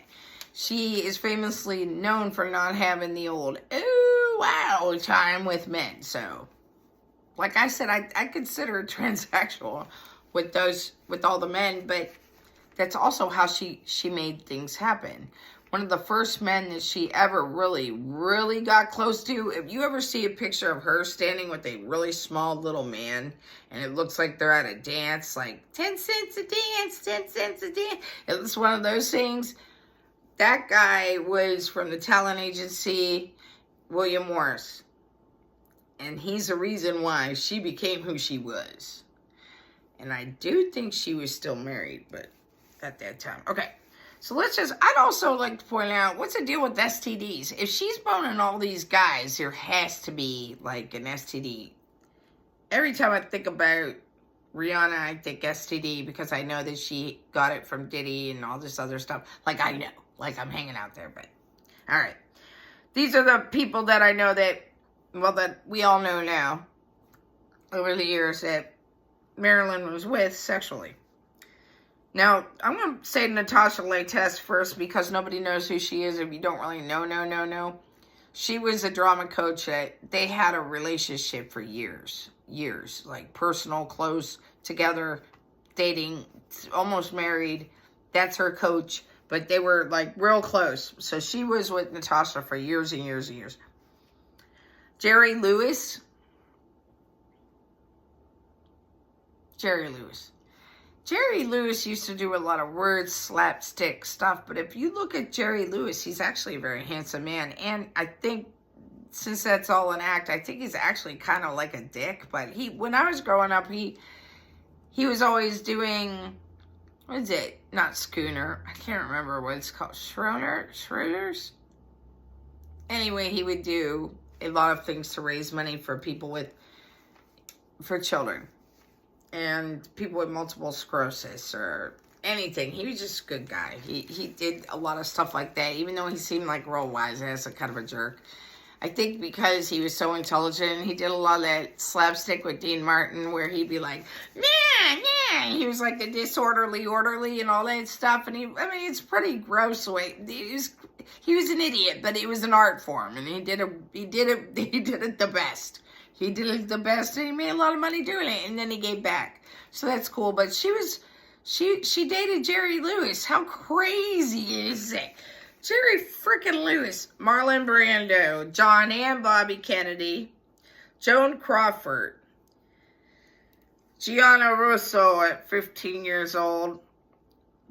She is famously known for not having the old, ooh, wow, time with men. So, like I said, I consider her transsexual with all the men, but that's also how she made things happen. One of the first men that she ever really, really got close to, if you ever see a picture of her standing with a really small little man, and it looks like they're at a dance, like 10 cents a dance, 10 cents a dance. It was one of those things. That guy was from the talent agency, William Morris. And he's the reason why she became who she was. And I do think she was still married, but at that time. Okay, so I'd also like to point out, what's the deal with STDs? If she's boning all these guys, there has to be like an STD. Every time I think about Rihanna, I think STD, because I know that she got it from Diddy and all this other stuff. Like, I know. Like, I'm hanging out there, but... Alright. These are the people that I know that we all know now, over the years, that Marilyn was with sexually. Now, I'm going to say Natasha Latex first, because nobody knows who she is if you don't really know. She was a drama coach. They had a relationship for years. Like, personal, close, together, dating, almost married. That's her coach. But they were, like, real close. So she was with Natasha for years and years and years. Jerry Lewis. Jerry Lewis used to do a lot of word slapstick stuff. But if you look at Jerry Lewis, he's actually a very handsome man. And I think, since that's all an act, I think he's actually kind of like a dick. But when I was growing up, he was always doing... What is it? Not Schooner. I can't remember what it's called. Schroeder's? Anyway, he would do a lot of things to raise money for people for children. And people with multiple sclerosis or anything. He was just a good guy. He did a lot of stuff like that, even though he seemed like real wise ass, a kind of a jerk. I think because he was so intelligent, he did a lot of that slapstick with Dean Martin, where he'd be like, yeah. He was like the orderly and all that stuff. And it's pretty gross the way he was an idiot, but it was an art form, and he did it the best. He did it the best, and he made a lot of money doing it, and then he gave back. So that's cool. But she dated Jerry Lewis. How crazy is it? Jerry frickin' Lewis, Marlon Brando, John and Bobby Kennedy, Joan Crawford, Gianna Russo at 15 years old,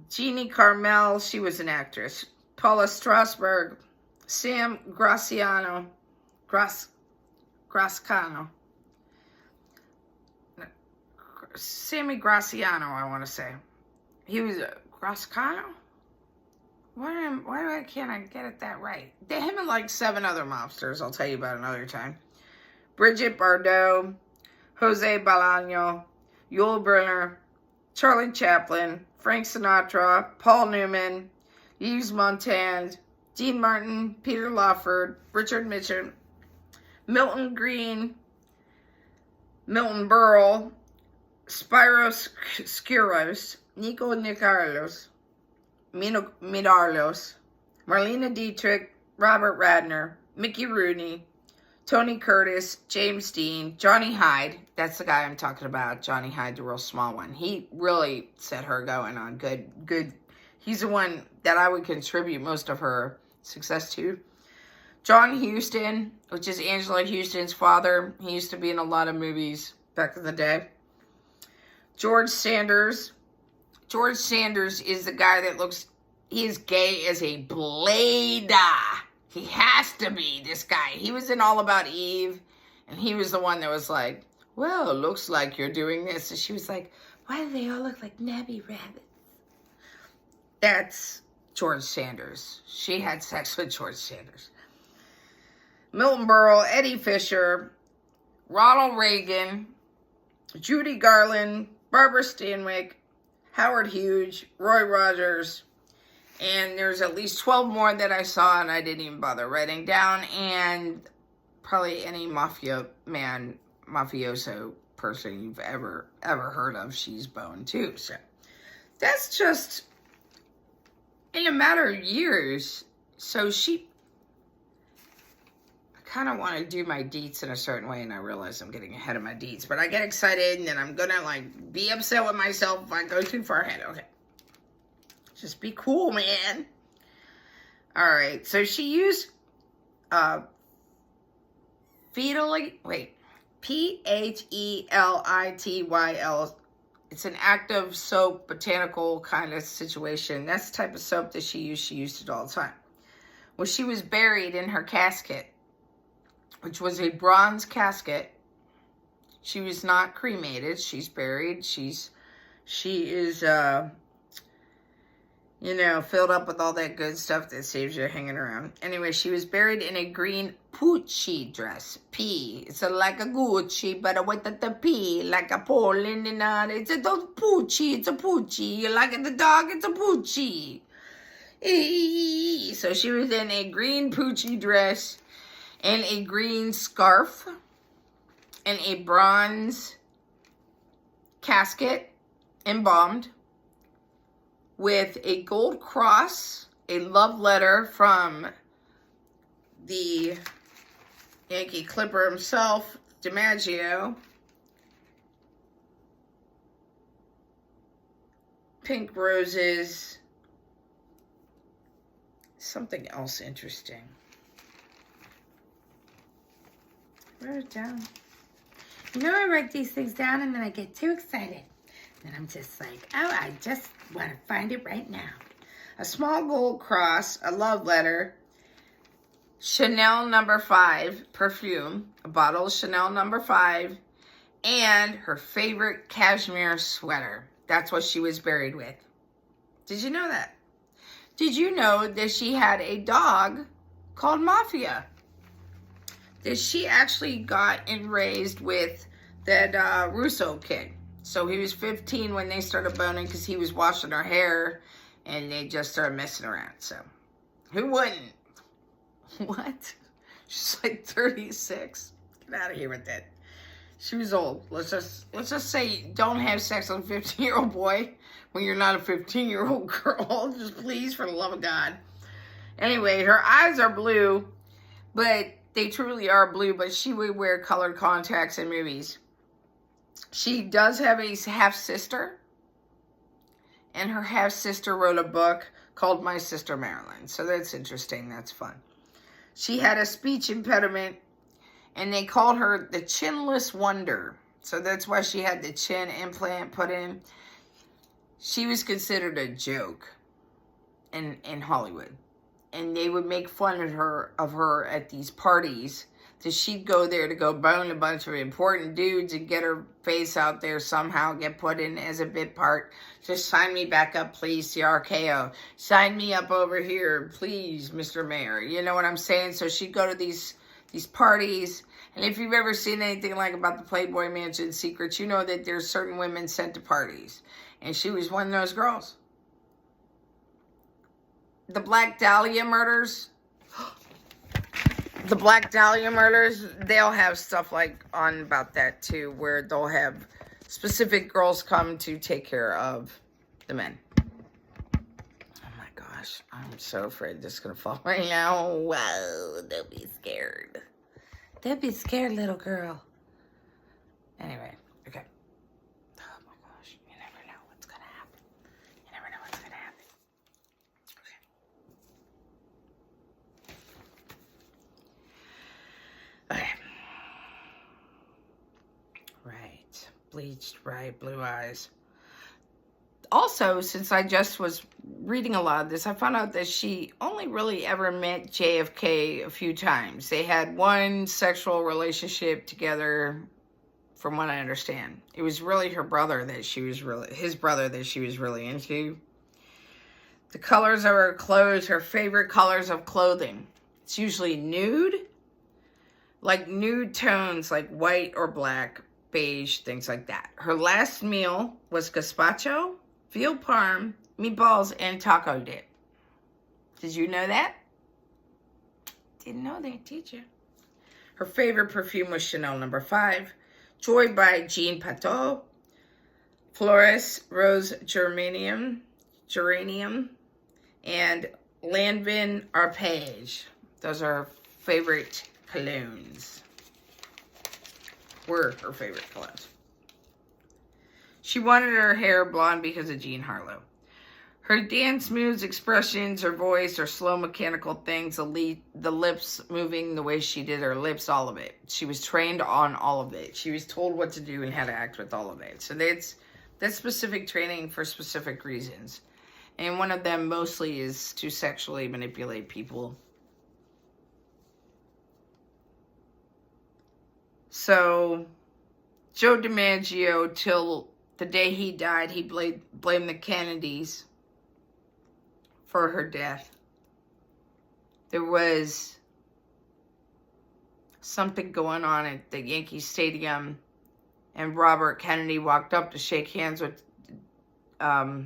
Jeannie Carmel, she was an actress, Paula Strasberg, Sam Graziano, Sammy Graziano, I want to say. He was Graziano? Why can't I get it that right? Him and like 7 other mobsters, I'll tell you about another time. Bridget Bardot, Jose Bolaño, Yul Brynner, Charlie Chaplin, Frank Sinatra, Paul Newman, Yves Montand, Dean Martin, Peter Lawford, Richard Mitchum, Milton Green, Milton Berle, Spiros Skiros, Nico Nicarlos, Midarlos, Marlena Dietrich, Robert Radner, Mickey Rooney, Tony Curtis, James Dean, Johnny Hyde. That's the guy I'm talking about. Johnny Hyde, the real small one. He really set her going on good. He's the one that I would contribute most of her success to. John Huston, which is Angela Houston's father. He used to be in a lot of movies back in the day. George Sanders. George Sanders is the guy that looks, he is gay as a blade. He has to be, this guy. He was in All About Eve, and he was the one that was like, well, it looks like you're doing this. And she was like, why do they all look like nabby rabbits? That's George Sanders. She had sex with George Sanders. Milton Berle, Eddie Fisher, Ronald Reagan, Judy Garland, Barbara Stanwyck, Howard Hughes, Roy Rogers, and there's at least 12 more that I saw and I didn't even bother writing down, and probably any mafioso person you've ever heard of, she's boned too. So that's just in a matter of years. So I kind of want to do my deets in a certain way, and I realize I'm getting ahead of my deets, but I get excited, and then I'm gonna like be upset with myself if I go too far ahead. Okay, just be cool, man. All right, so she used Phetylithyl. It's an active soap, botanical kind of situation. That's the type of soap that she used it all the time. When she was buried in her casket, which was a bronze casket, she was not cremated. She's buried. She is, filled up with all that good stuff that saves you hanging around. Anyway, she was buried in a green Pucci dress. P. It's like a Gucci, but with the P, like a Poland, and it's a Pucci. It's a Pucci. You like the dog? It's a Pucci. So she was in a green Pucci dress and a green scarf and a bronze casket embalmed with a gold cross, a love letter from the Yankee Clipper himself, DiMaggio, pink roses, something else interesting. Write it down. I write these things down and then I get too excited. And I'm just like, oh, I just want to find it right now. A small gold cross, a love letter, Chanel No. 5 perfume, a bottle of Chanel No. 5, and her favorite cashmere sweater. That's what she was buried with. Did you know that? Did you know that she had a dog called Mafia? That she actually got and raised with that Russo kid. So he was 15 when they started boning because he was washing her hair and they just started messing around. So who wouldn't? What? She's like 36. Get out of here with that. She was old. Let's just say don't have sex with a 15-year-old boy when you're not a 15-year-old girl. Just please, for the love of God. Anyway, her eyes are blue, but they truly are blue, but she would wear colored contacts in movies. She does have a half-sister, and her half-sister wrote a book called My Sister Marilyn. So that's interesting. That's fun. She had a speech impediment, and they called her the Chinless Wonder. So that's why she had the chin implant put in. She was considered a joke in Hollywood. And they would make fun of her at these parties. So she'd go there to go bone a bunch of important dudes and get her face out there somehow, get put in as a bit part. Just sign me back up, please, RKO. Sign me up over here, please, Mr. Mayor. You know what I'm saying? So she'd go to these parties. And if you've ever seen anything like about the Playboy Mansion secrets, you know that there's certain women sent to parties. And she was one of those girls. The Black Dahlia murders. The Black Dahlia murders, they'll have stuff like on about that too, where they'll have specific girls come to take care of the men. Oh my gosh, I'm so afraid this is going to fall right now. Whoa, don't be scared. Don't be scared, little girl. Anyway, okay. Oh my gosh, you never know what's going to happen. You never know what's going to happen. Okay. Right. bleached, bright blue eyes. Also, since I just was reading a lot of this, I found out that she only really ever met JFK a few times. They had one sexual relationship together, from what I understand. It was really his brother that she was really into. The colors of her clothes, her favorite colors of clothing. It's usually nude, like nude tones, like white or black, beige, things like that. Her last meal was gazpacho, veal parm, meatballs, and taco dip. Did you know that? Didn't know that, did you? Her favorite perfume was Chanel No. 5, Joy by Jean Pateau, Flores Rose Geranium, and Lanvin Arpege. Those are her favorite colognes. Were her favorite colognes. She wanted her hair blonde because of Jean Harlow. Her dance moves, expressions, her voice, her slow mechanical things, the lips moving the way she did her lips, all of it. She was trained on all of it. She was told what to do and how to act with all of it. So that's specific training for specific reasons. And one of them mostly is to sexually manipulate people. So Joe DiMaggio, till the day he died, he blamed the Kennedys for her death. There was something going on at the Yankee Stadium, and Robert Kennedy walked up to shake hands with Joe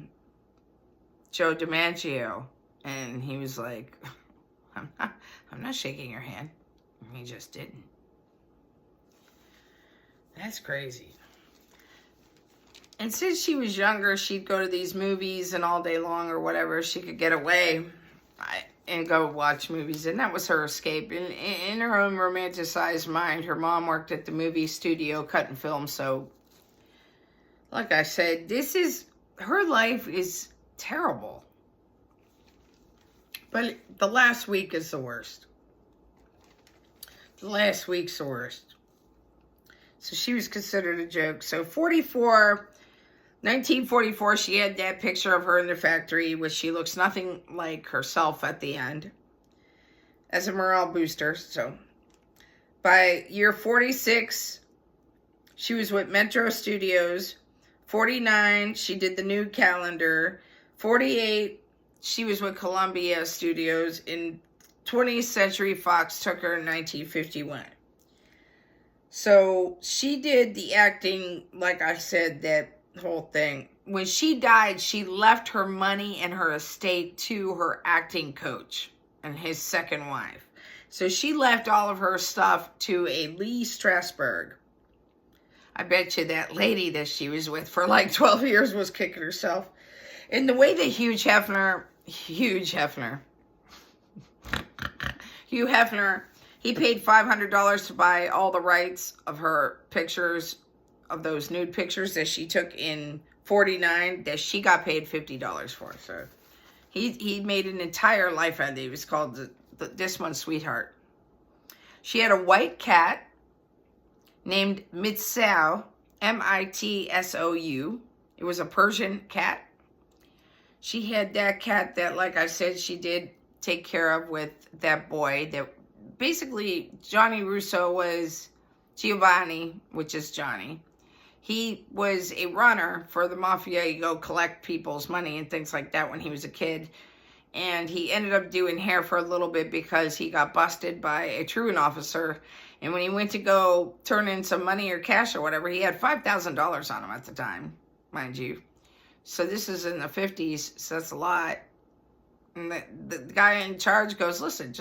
DiMaggio, and he was like, I'm not shaking your hand. And he just didn't. That's crazy. And since she was younger, she'd go to these movies and all day long or whatever, she could get away and go watch movies. And that was her escape. In her own romanticized mind, her mom worked at the movie studio cutting film. So, like I said, her life is terrible. But the last week is the worst. The last week's the worst. So she was considered a joke. So 1944, she had that picture of her in the factory, which she looks nothing like herself at the end, as a morale booster. So by year 46, she was with Metro Studios. 49, she did the new calendar. 48, she was with Columbia Studios. In 20th Century Fox took her in 1951. So she did the acting, like I said, that whole thing. When she died, she left her money and her estate to her acting coach and his second wife. So she left all of her stuff to a Lee Strasberg. I bet you that lady that she was with for like 12 years was kicking herself. And the way that Hugh Hefner, he paid $500 to buy all the rights of her pictures, of those nude pictures that she took in 49, that she got paid $50 for. So he made an entire life out of it. It was called This One's Sweetheart. She had a white cat named Mitsou, Mitsou. It was a Persian cat. She had that cat that, like I said, she did take care of with that boy. That basically, Johnny Russo was Giovanni, which is Johnny. He was a runner for the mafia. You go collect people's money and things like that when he was a kid. And he ended up doing hair for a little bit because he got busted by a truant officer. And when he went to go turn in some money or cash or whatever, he had $5,000 on him at the time, mind you. So this is in the 50s, so that's a lot. And the guy in charge goes, listen,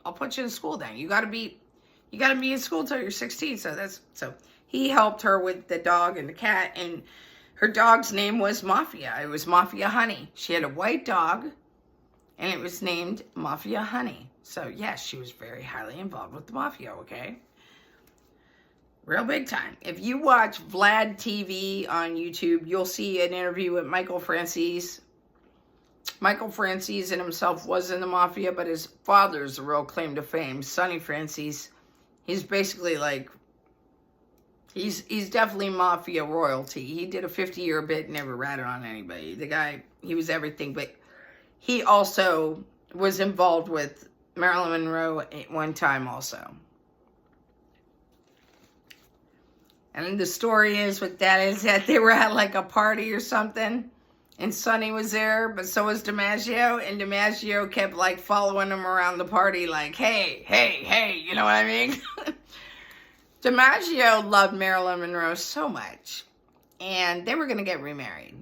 I'll put you in school then. You gotta be in school till you're 16. So he helped her with the dog and the cat, and her dog's name was Mafia. It was Mafia Honey. She had a white dog, and it was named Mafia Honey. So yes, she was very highly involved with the mafia, okay? Real big time. If you watch Vlad TV on YouTube, you'll see an interview with Michael Franzese. Michael Franzese in himself was in the mafia, but his father's the real claim to fame, Sonny Franzese. He's basically like He's definitely mafia royalty. He did a 50-year bit, never ratted on anybody. The guy, he was everything, but he also was involved with Marilyn Monroe at one time also. And the story is what that is, that they were at like a party or something, and Sonny was there, but so was DiMaggio, and DiMaggio kept like following him around the party like, hey, hey, hey, you know what I mean? DiMaggio loved Marilyn Monroe so much, and they were going to get remarried.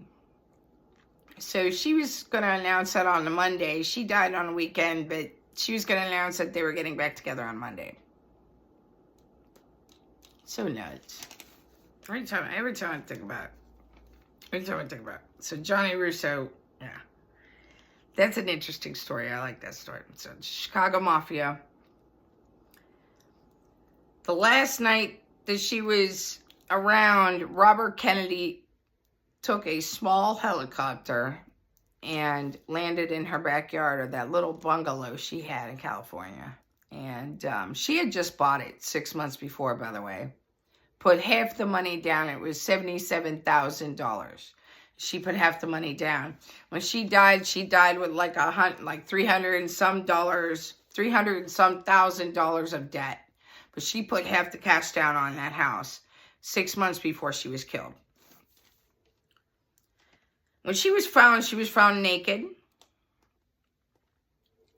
So she was going to announce that on the Monday. She died on the weekend, but she was going to announce that they were getting back together on Monday. So nuts. Every time I think about it. So Johnny Russo, yeah. That's an interesting story. I like that story. So Chicago Mafia. The last night that she was around, Robert Kennedy took a small helicopter and landed in her backyard of that little bungalow she had in California. And she had just bought it 6 months before, by the way. Put half the money down. It was $77,000. She put half the money down. When she died with like $300 and some $300,000 of debt. But she put half the cash down on that house 6 months before she was killed. When she was found naked.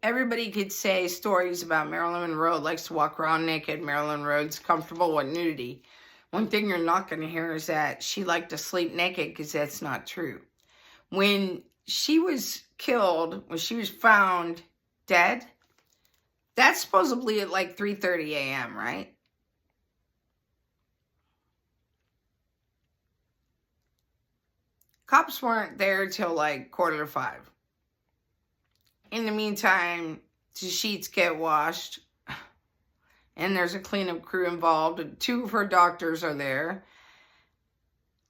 Everybody could say stories about Marilyn Monroe likes to walk around naked. Marilyn Monroe's comfortable with nudity. One thing you're not going to hear is that she liked to sleep naked, because that's not true. When she was killed, when she was found dead, that's supposedly at like 3:30 a.m., right? Cops weren't there till like 4:45. In the meantime, the sheets get washed, and there's a cleanup crew involved, and 2 of her doctors are there.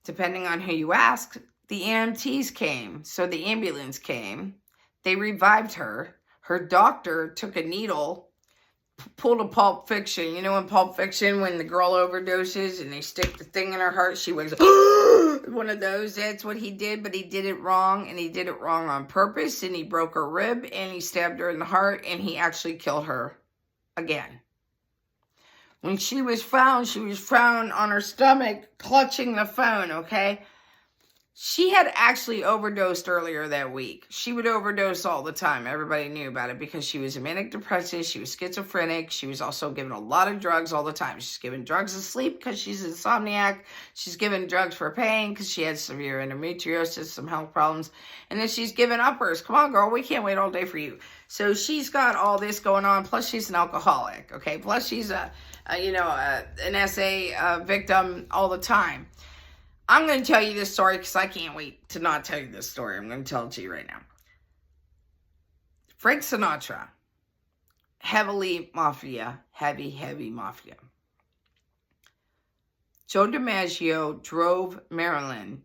Depending on who you ask, the EMTs came, so the ambulance came. They revived her. Her doctor took a needle, pulled a Pulp Fiction. You know in Pulp Fiction when the girl overdoses and they stick the thing in her heart, she wakes up. One of those. That's what he did, but he did it wrong, and he did it wrong on purpose, and he broke her rib, and he stabbed her in the heart, and he actually killed her again. When she was found on her stomach clutching the phone, okay? She had actually overdosed earlier that week. She would overdose all the time. Everybody knew about it because she was a manic depressive. She was schizophrenic. She was also given a lot of drugs all the time. She's given drugs to sleep because she's insomniac. She's given drugs for pain because she had severe endometriosis, some health problems. And then she's given uppers. Come on, girl, we can't wait all day for you. So she's got all this going on. Plus, she's an alcoholic, okay? Plus, she's an SA victim all the time. I'm going to tell you this story because I can't wait to not tell you this story. I'm going to tell it to you right now. Frank Sinatra, heavy mafia. Joe DiMaggio drove Marilyn,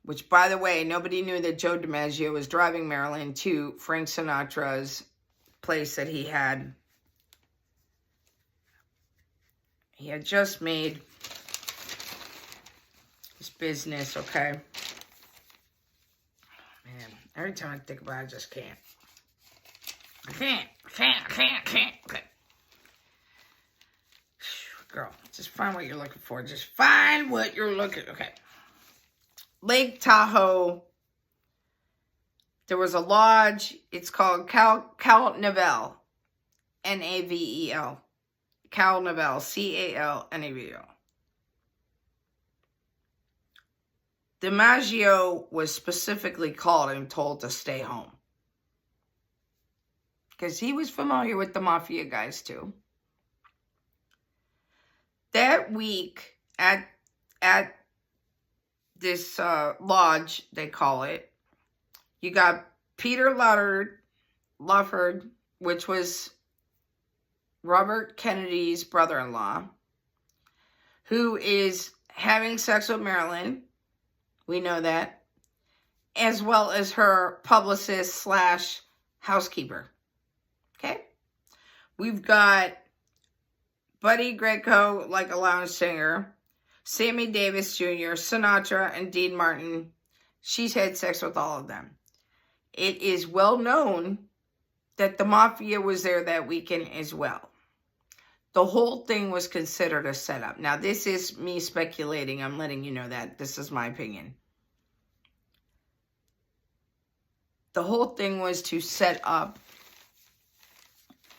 which, by the way, nobody knew that Joe DiMaggio was driving Marilyn to Frank Sinatra's place that he had just made his business, okay? Man, every time I think about it, I just can't. I can't. Okay. Girl, just find what you're looking for. Just find what you're looking for. Okay. Lake Tahoe. There was a lodge. It's called Navel. Navel. Navel. CALNAVL. DiMaggio was specifically called and told to stay home. Because he was familiar with the mafia guys too. That week at this lodge, they call it, you got Peter Lufford, which was Robert Kennedy's brother-in-law, who is having sex with Marilyn. We know that. As well as her publicist / housekeeper. Okay? We've got Buddy Greco, like a lounge singer, Sammy Davis Jr., Sinatra, and Dean Martin. She's had sex with all of them. It is well known that the mafia was there that weekend as well. The whole thing was considered a setup. Now, this is me speculating. I'm letting you know that. This is my opinion. The whole thing was to set up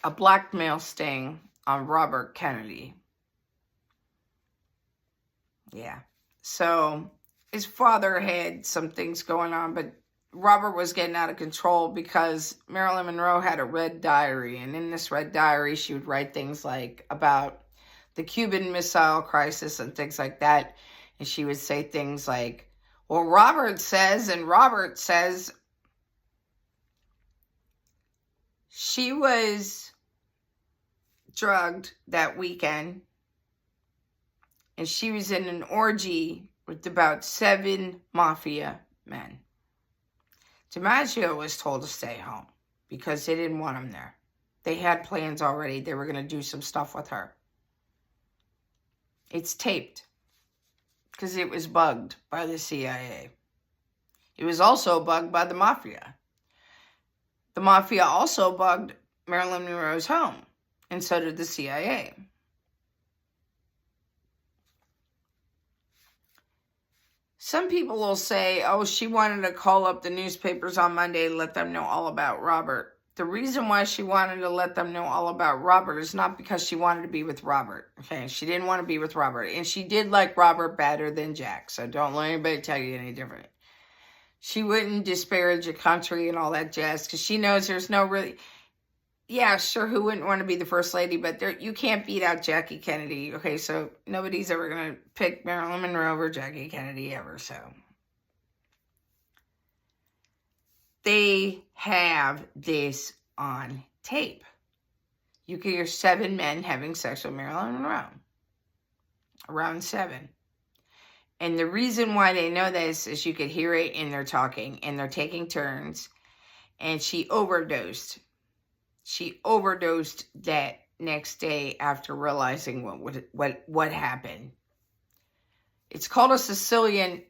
a blackmail sting on Robert Kennedy. Yeah. So his father had some things going on, but Robert was getting out of control because Marilyn Monroe had a red diary. And in this red diary, she would write things like about the Cuban Missile Crisis and things like that. And she would say things like, well, Robert says, and Robert says. She was drugged that weekend, and she was in an orgy with about 7 mafia men. DiMaggio was told to stay home because they didn't want him there. They had plans already. They were going to do some stuff with her. It's taped because it was bugged by the CIA. It was also bugged by the mafia. The mafia also bugged Marilyn Monroe's home, and so did the CIA. Some people will say, oh, she wanted to call up the newspapers on Monday and let them know all about Robert. The reason why she wanted to let them know all about Robert is not because she wanted to be with Robert. Okay, she didn't want to be with Robert. And she did like Robert better than Jack, so don't let anybody tell you any different. She wouldn't disparage a country and all that jazz because she knows there's no really... Yeah, sure, who wouldn't want to be the first lady, but you can't beat out Jackie Kennedy. Okay, so nobody's ever going to pick Marilyn Monroe over Jackie Kennedy ever, so. They have this on tape. You can hear 7 men having sex with Marilyn Monroe. Around 7. And the reason why they know this is you could hear it in their talking, and they're taking turns, and she overdosed. She overdosed that next day after realizing what happened. It's called a Sicilian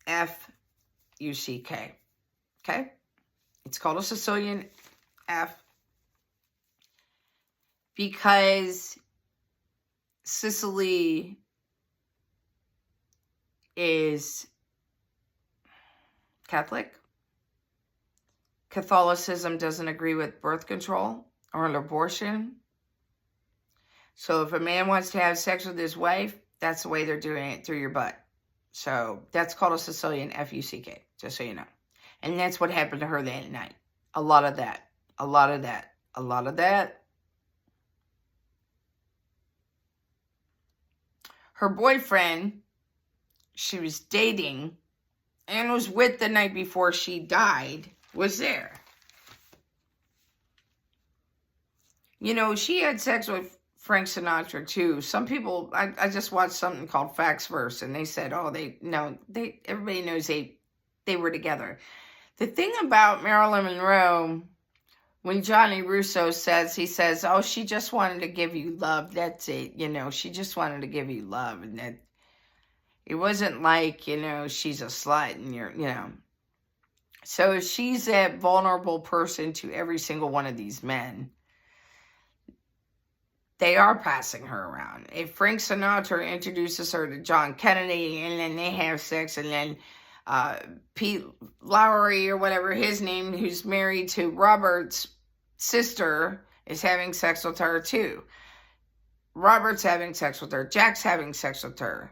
F-U-C-K. Okay? It's called a Sicilian F because Sicily is Catholic. Catholicism doesn't agree with birth control or an abortion. So if a man wants to have sex with his wife, that's the way they're doing it, through your butt. So that's called a Sicilian F-U-C-K, just so you know. And that's what happened to her that night. A lot of that. A lot of that. A lot of that. Her boyfriend, she was dating and was with the night before she died, was there. You know, she had sex with Frank Sinatra too. Some people, I just watched something called Facts Verse, and they said, oh, everybody knows they were together. The thing about Marilyn Monroe, when Johnny Russo says, he says, oh, she just wanted to give you love. That's it. You know, she just wanted to give you love. And that it wasn't like, you know, she's a slut and you're, you know. So she's that vulnerable person to every single one of these men. They are passing her around. If Frank Sinatra introduces her to John Kennedy and then they have sex, and then Pete Lowry or whatever his name, who's married to Robert's sister, is having sex with her too. Robert's having sex with her. Jack's having sex with her.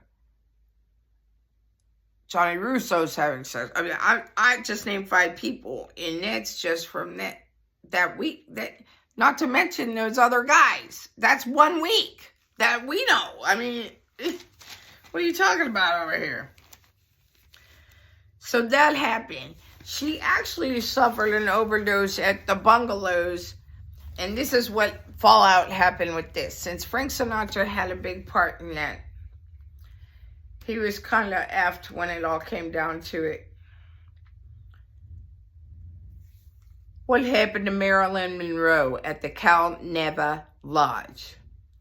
Johnny Russo's having sex. I mean, I just named 5 people, and that's just from that week. That, not to mention those other guys. That's 1 week that we know. I mean, what are you talking about over here? So that happened. She actually suffered an overdose at the bungalows, and this is what fallout happened with this. Since Frank Sinatra had a big part in that, he was kind of effed when it all came down to it. What happened to Marilyn Monroe at the Cal Neva Lodge?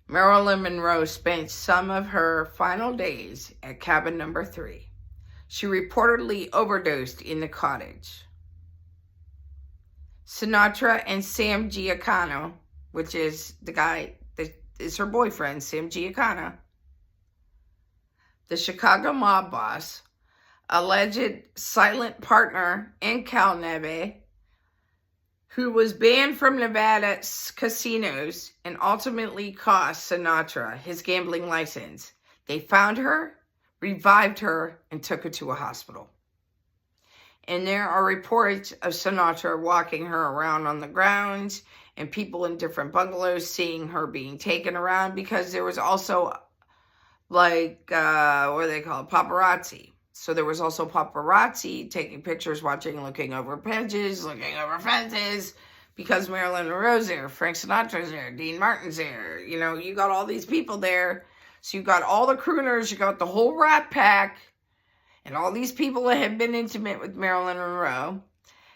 Marilyn Monroe spent some of her final days at cabin number 3. She reportedly overdosed in the cottage. Sinatra and Sam Giancana, which is the guy that is her boyfriend, Sam Giancana, the Chicago mob boss, alleged silent partner in Navel, who was banned from Nevada's casinos and ultimately cost Sinatra his gambling license. They found her, revived her, and took her to a hospital. And there are reports of Sinatra walking her around on the grounds and people in different bungalows seeing her being taken around, because there was also, like, what do they call it? Paparazzi. So there was also paparazzi taking pictures, watching, looking over hedges, looking over fences, because Marilyn Monroe's there, Frank Sinatra's there, Dean Martin's there. You know, you got all these people there. So you got all the crooners, you got the whole Rat Pack, and all these people that have been intimate with Marilyn Monroe.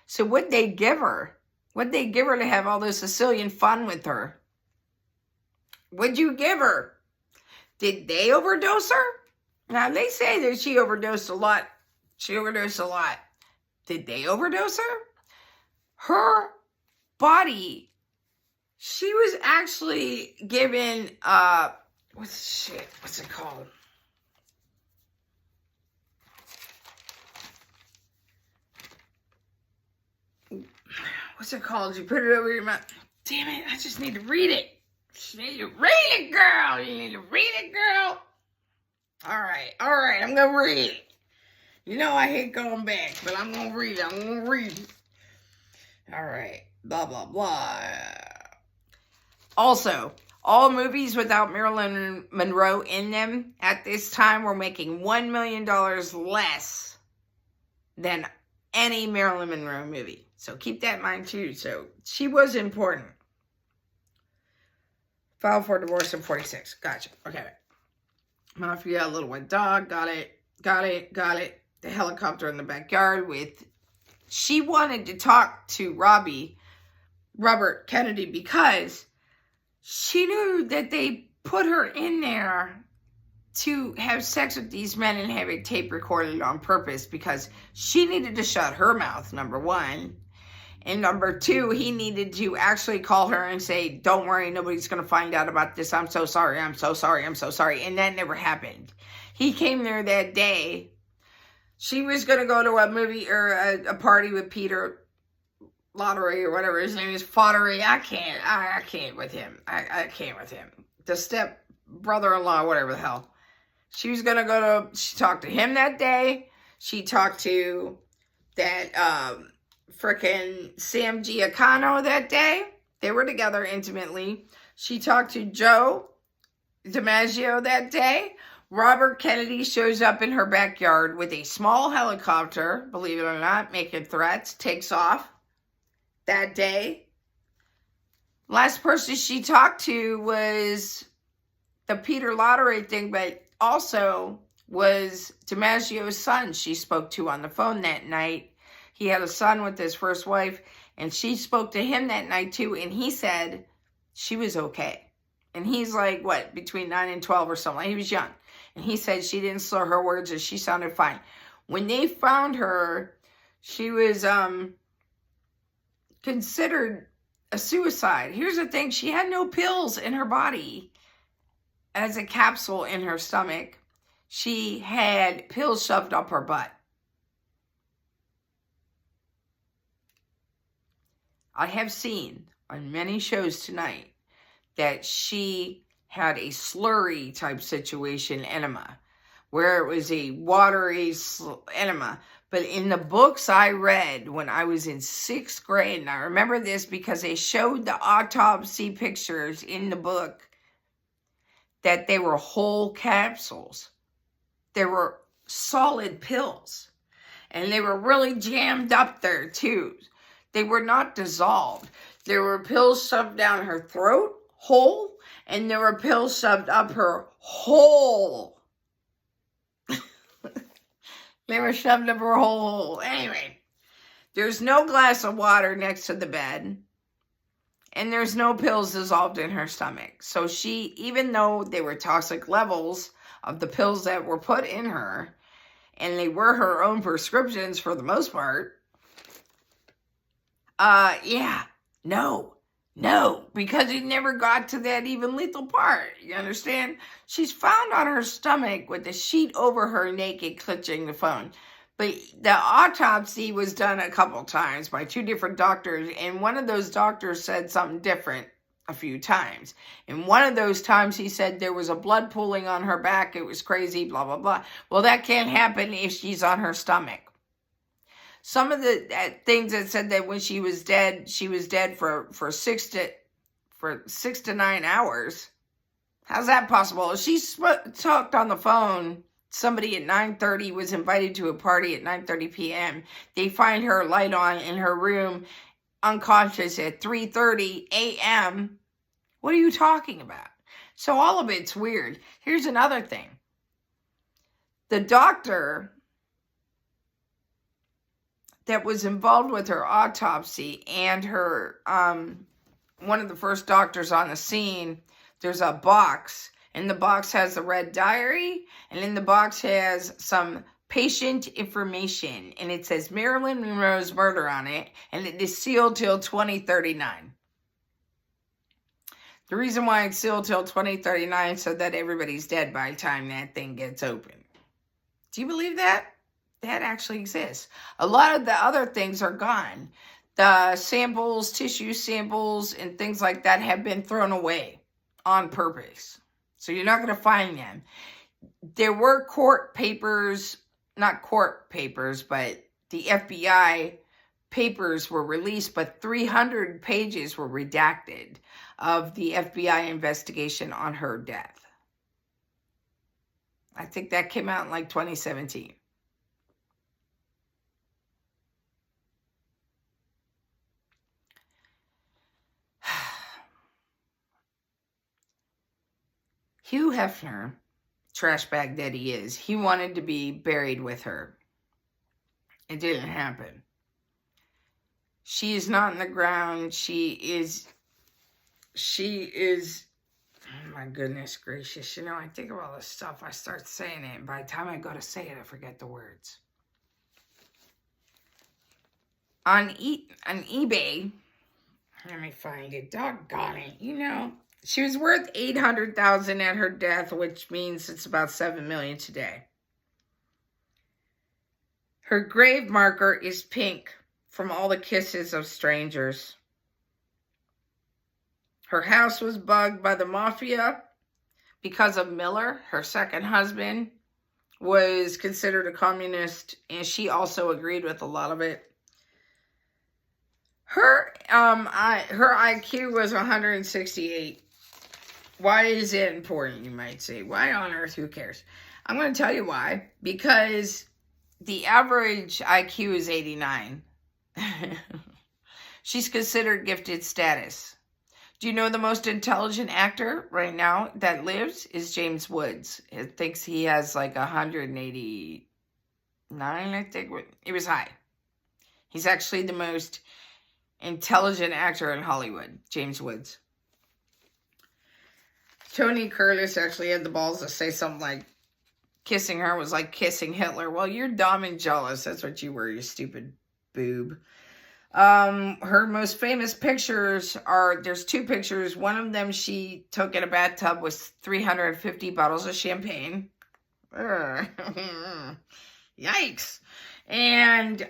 So what'd they give her? What'd they give her to have all this Sicilian fun with her? What'd you give her? Did they overdose her? Now, they say that she overdosed a lot. She overdosed a lot. Did they overdose her? Her body, she was actually given, what's it called? What's it called? You put it over your mouth. Damn it, I just need to read it. You need to read it, girl. You need to read it, girl. All right, I'm going to read it. You know I hate going back, but I'm going to read it. All right, blah, blah, blah. Also, all movies without Marilyn Monroe in them at this time were making $1 million less than any Marilyn Monroe movie. So keep that in mind too. So she was important. Filed for divorce in 46. Gotcha. Okay. Mafia, Little White Dog. Got it. The helicopter in the backyard with... She wanted to talk to Robert Kennedy, because she knew that they put her in there to have sex with these men and have it tape recorded on purpose, because she needed to shut her mouth, number one. And number two, he needed to actually call her and say, don't worry, nobody's going to find out about this. I'm so sorry. And that never happened. He came there that day. She was going to go to a movie or a party with Peter Lottery or whatever his name is, Fottery. I can't with him. I can't with him. The step brother-in-law, whatever the hell. She was going to she talked to him that day. She talked to that, frickin' Sam Giancana that day. They were together intimately. She talked to Joe DiMaggio that day. Robert Kennedy shows up in her backyard with a small helicopter, believe it or not, making threats, takes off that day. Last person she talked to was the Peter Lottery thing, but also was DiMaggio's son she spoke to on the phone that night. He had a son with his first wife, and she spoke to him that night too, and he said she was okay. And he's like, what, between 9 and 12 or something. He was young. And he said she didn't slur her words and she sounded fine. When they found her, she was considered a suicide. Here's the thing. She had no pills in her body as a capsule in her stomach. She had pills shoved up her butt. I have seen on many shows tonight that she had a slurry type situation enema, where it was a watery enema. But in the books I read when I was in 6th grade, and I remember this because they showed the autopsy pictures in the book, that they were whole capsules. They were solid pills. And they were really jammed up there too. They were not dissolved. There were pills shoved down her throat hole, and there were pills shoved up her hole. They were shoved up her whole hole. Anyway, there's no glass of water next to the bed. And there's no pills dissolved in her stomach. So she, even though they were toxic levels of the pills that were put in her, and they were her own prescriptions for the most part, no, because it never got to that even lethal part. You understand? She's found on her stomach with the sheet over her naked, clutching the phone. But the autopsy was done a couple times by 2 different doctors, and one of those doctors said something different a few times. And one of those times he said there was a blood pooling on her back. It was crazy, blah, blah, blah. Well, that can't happen if she's on her stomach. Some of the things that said that when she was dead for 6 to 9 hours. How's that possible? She talked on the phone. Somebody at 9:30 was invited to a party at 9:30 p.m. They find her light on in her room, unconscious at 3:30 a.m. What are you talking about? So all of it's weird. Here's another thing. The doctor that was involved with her autopsy and her, one of the first doctors on the scene, there's a box. And the box has the red diary, and in the box has some patient information, and it says Marilyn Monroe's murder on it, and it is sealed till 2039. The reason why it's sealed till 2039 is so that everybody's dead by the time that thing gets open. Do you believe that? That actually exists. A lot of the other things are gone. The samples, tissue samples, and things like that have been thrown away on purpose. So you're not going to find them. There were court papers, not court papers, but the FBI papers were released, but 300 pages were redacted of the FBI investigation on her death. I think that came out in like 2017. Hugh Hefner, trash bag that he is, he wanted to be buried with her. It didn't happen. She is not in the ground. She is, oh my goodness gracious. You know, I think of all this stuff, I start saying it, and by the time I go to say it, I forget the words. On eBay, let me find it, doggone it, you know. She was worth $800,000 at her death, which means it's about $7 million today. Her grave marker is pink from all the kisses of strangers. Her house was bugged by the mafia because of Miller. Her second husband was considered a communist, and she also agreed with a lot of it. Her IQ was 168. Why is it important, you might say? Why on earth? Who cares? I'm going to tell you why. Because the average IQ is 89. She's considered gifted status. Do you know the most intelligent actor right now that lives is James Woods? It thinks he has like 189, I think. It was high. He's actually the most intelligent actor in Hollywood, James Woods. Tony Curtis actually had the balls to say something like kissing her was like kissing Hitler. Well, you're dumb and jealous. That's what you were, you stupid boob. Her most famous pictures are, there's 2 pictures. One of them she took in a bathtub with 350 bottles of champagne. Yikes. And,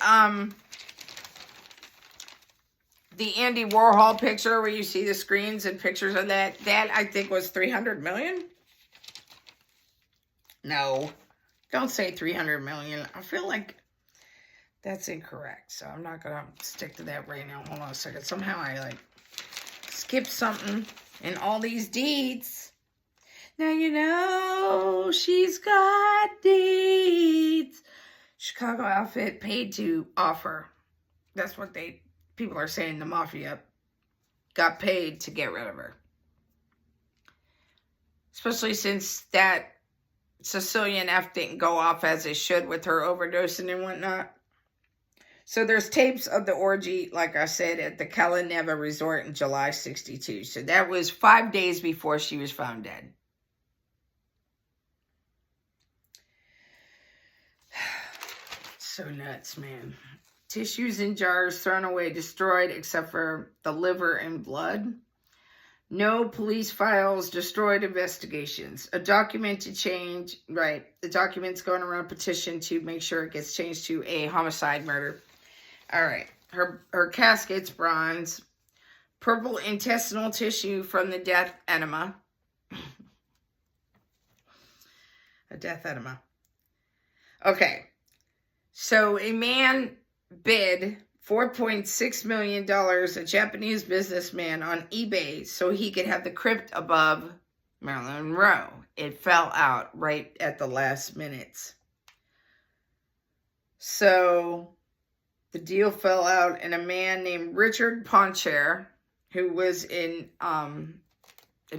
the Andy Warhol picture where you see the screens and pictures of that I think was 300 million. No, don't say 300 million. I feel like that's incorrect. So I'm not going to stick to that right now. Hold on a second. Somehow I like skipped something in all these deeds. Now you know she's got deeds. Chicago outfit paid to offer. That's what people are saying. The mafia got paid to get rid of her. Especially since that Sicilian F didn't go off as it should with her overdosing and whatnot. So there's tapes of the orgy, like I said, at the Navel Resort in July 62. So that was 5 days before she was found dead. So nuts, man. Tissues in jars thrown away, destroyed, except for the liver and blood. No police files, destroyed investigations. A document to change, right. The document's going around a petition to make sure it gets changed to a homicide murder. All right. Her casket's bronze. Purple intestinal tissue from the death enema. A death enema. Okay. So a man bid $4.6 million, a Japanese businessman, on eBay so he could have the crypt above Marilyn Monroe. It fell out right at the last minutes. So the deal fell out, and a man named Richard Poncher, who was an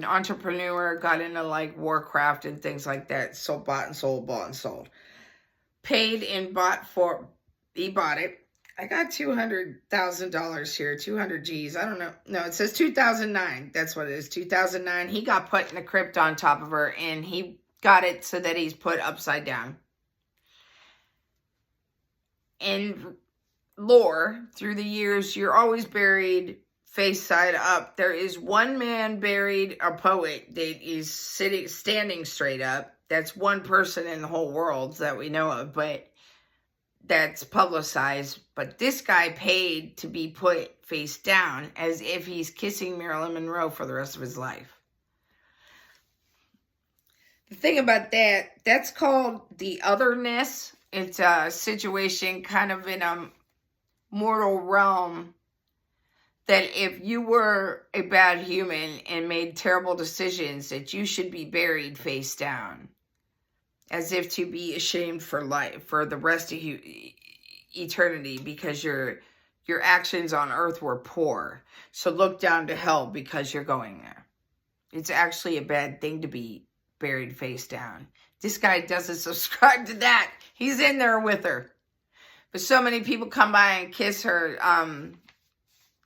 entrepreneur, got into like Warcraft and things like that, so bought and sold. Paid and he bought it. I got $200,000 here, 200 G's. I don't know. No, it says 2009. That's what it is, 2009. He got put in a crypt on top of her, and he got it so that he's put upside down. In lore, through the years, you're always buried face side up. There is one man buried, a poet, that is standing straight up. That's one person in the whole world that we know of, but that's publicized. But this guy paid to be put face down as if he's kissing Marilyn Monroe for the rest of his life. The thing about that, that's called the otherness. It's a situation kind of in a mortal realm that if you were a bad human and made terrible decisions, that you should be buried face down, as if to be ashamed for life, for the rest of eternity, because your actions on earth were poor. So look down to hell because you're going there. It's actually a bad thing to be buried face down. This guy doesn't subscribe to that. He's in there with her. But so many people come by and kiss her.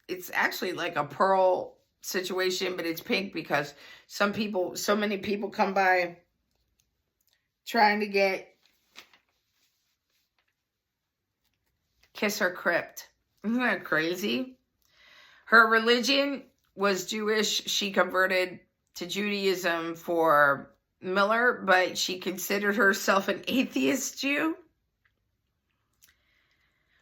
It's actually like a pearl situation, but it's pink because so many people come by trying to kiss her crypt. Isn't that crazy? Her religion was Jewish. She converted to Judaism for Miller, but she considered herself an atheist Jew.